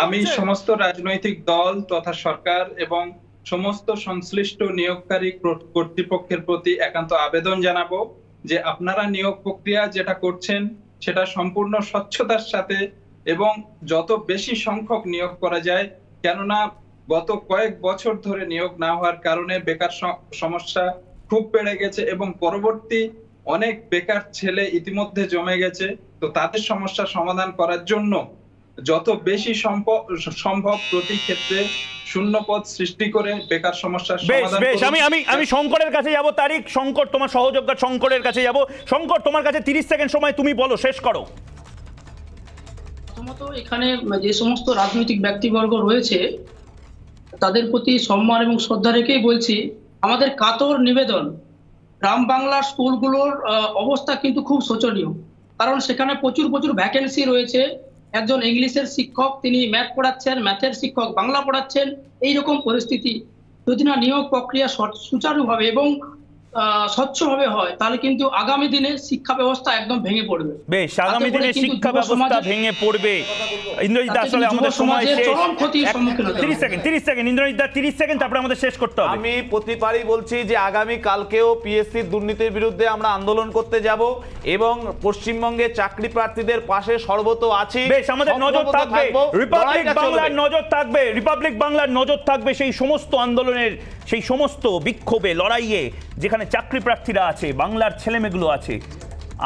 আমি সমস্ত রাজনৈতিক দল তথা সরকার এবং সমস্ত সংশ্লিষ্ট নিয়োগকারী কর্তৃপক্ষের প্রতি একান্ত আবেদন জানাবো যে আপনারা নিয়োগ প্রক্রিয়া যেটা করছেন সেটা সম্পূর্ণ স্বচ্ছতার সাথে এবং যত বেশি সংখ্যক নিয়োগ করা যায়, কেননা গত কয়েক বছর ধরে নিয়োগ না হওয়ার কারণে বেকার সমস্যা খুব বেড়ে গেছে এবং পরবর্তী অনেক বেকার ছেলে ইতিমধ্যে জমে গেছে। তো তাদের সমস্যা সমাধান করার জন্য যত বেশি সম্ভব প্রতি ক্ষেত্রে শূন্য পদ সৃষ্টি করে বেকার সমস্যার বেশ সমাধান বেশ করুন। আমি শঙ্করের কাছে যাব, তারিখ শঙ্কর তোমার সহযোদ্ধা শঙ্করের কাছে যাব। শঙ্কর তোমার কাছে 30 সেকেন্ড সময়, তুমি বলো, শেষ করো। প্রথমত এখানে যে সমস্ত রাজনৈতিক ব্যক্তিবর্গ রয়েছে তাদের প্রতি সম্মান এবং শ্রদ্ধা রেখেই বলছি, আমাদের কাতর নিবেদন, গ্রাম বাংলার স্কুলগুলোর অবস্থা কিন্তু খুব শোচনীয়, কারণ সেখানে প্রচুর ভ্যাকেন্সি রয়েছে। একজন ইংলিশের শিক্ষক তিনি ম্যাথ পড়াচ্ছেন, ম্যাথের শিক্ষক বাংলা পড়াচ্ছেন, এইরকম পরিস্থিতি যদি না নিয়োগ প্রক্রিয়া সুচারুভাবে এবং স্বচ্ছভাবে হয় তাহলে কিন্তু আগামী দিনে শিক্ষা ব্যবস্থা একদম ভেঙে পড়বে। বেশ, আগামী দিনে শিক্ষা ব্যবস্থা ভেঙে পড়বে। ইন্দ্রজিৎ, আসলে আমাদের সময় শেষ। 30 সেকেন্ড ইন্দ্রজিৎ, 30 সেকেন্ড, তারপরে আমাদের শেষ করতে হবে। আমি প্রতিবারই বলছি যে আগামী কালকেও পিএসসি দুর্নীতির বিরুদ্ধে আমরা আন্দোলন করতে যাব এবং পশ্চিমবঙ্গে চাকরি প্রার্থীদের পাশে সর্বত আছি। বেশ, আমাদের নজর থাকবে, রিপাবলিক বাংলার নজর থাকবে, রিপাবলিক বাংলার নজর থাকবে সেই সমস্ত আন্দোলনের, সেই সমস্ত বিক্ষোভে, লড়াইয়ে যেখানে চাকরি প্রার্থীরা আছে, বাংলার ছেলেমেয়েগুলো আছে।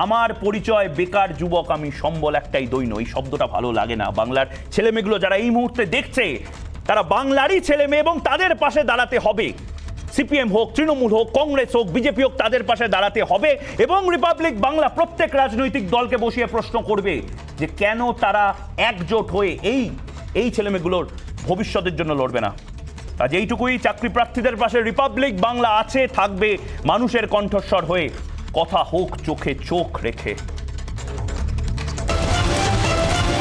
আমার পরিচয় বেকার যুবক, আমি সম্বল একটাই দৈন্য, এই শব্দটা ভালো লাগে না। বাংলার ছেলেমেয়েগুলো যারা এই মুহূর্তে দেখছে তারা বাংলারই ছেলেমেয়ে এবং তাদের পাশে দাঁড়াতে হবে। সিপিএম হোক, তৃণমূল হোক, কংগ্রেস হোক, বিজেপি হোক, তাদের পাশে দাঁড়াতে হবে এবং রিপাবলিক বাংলা প্রত্যেক রাজনৈতিক দলকে বসিয়ে প্রশ্ন করবে যে কেন তারা একজোট হয়ে এই ছেলেমেয়েগুলোর ভবিষ্যতের জন্য লড়বে না। আজ এইটুকুই, চাকরি প্রার্থীদের পাশে রিপাবলিক বাংলা আছে, থাকবে মানুষের কণ্ঠস্বর হয়ে, কথা হোক চোখে চোখ রেখে।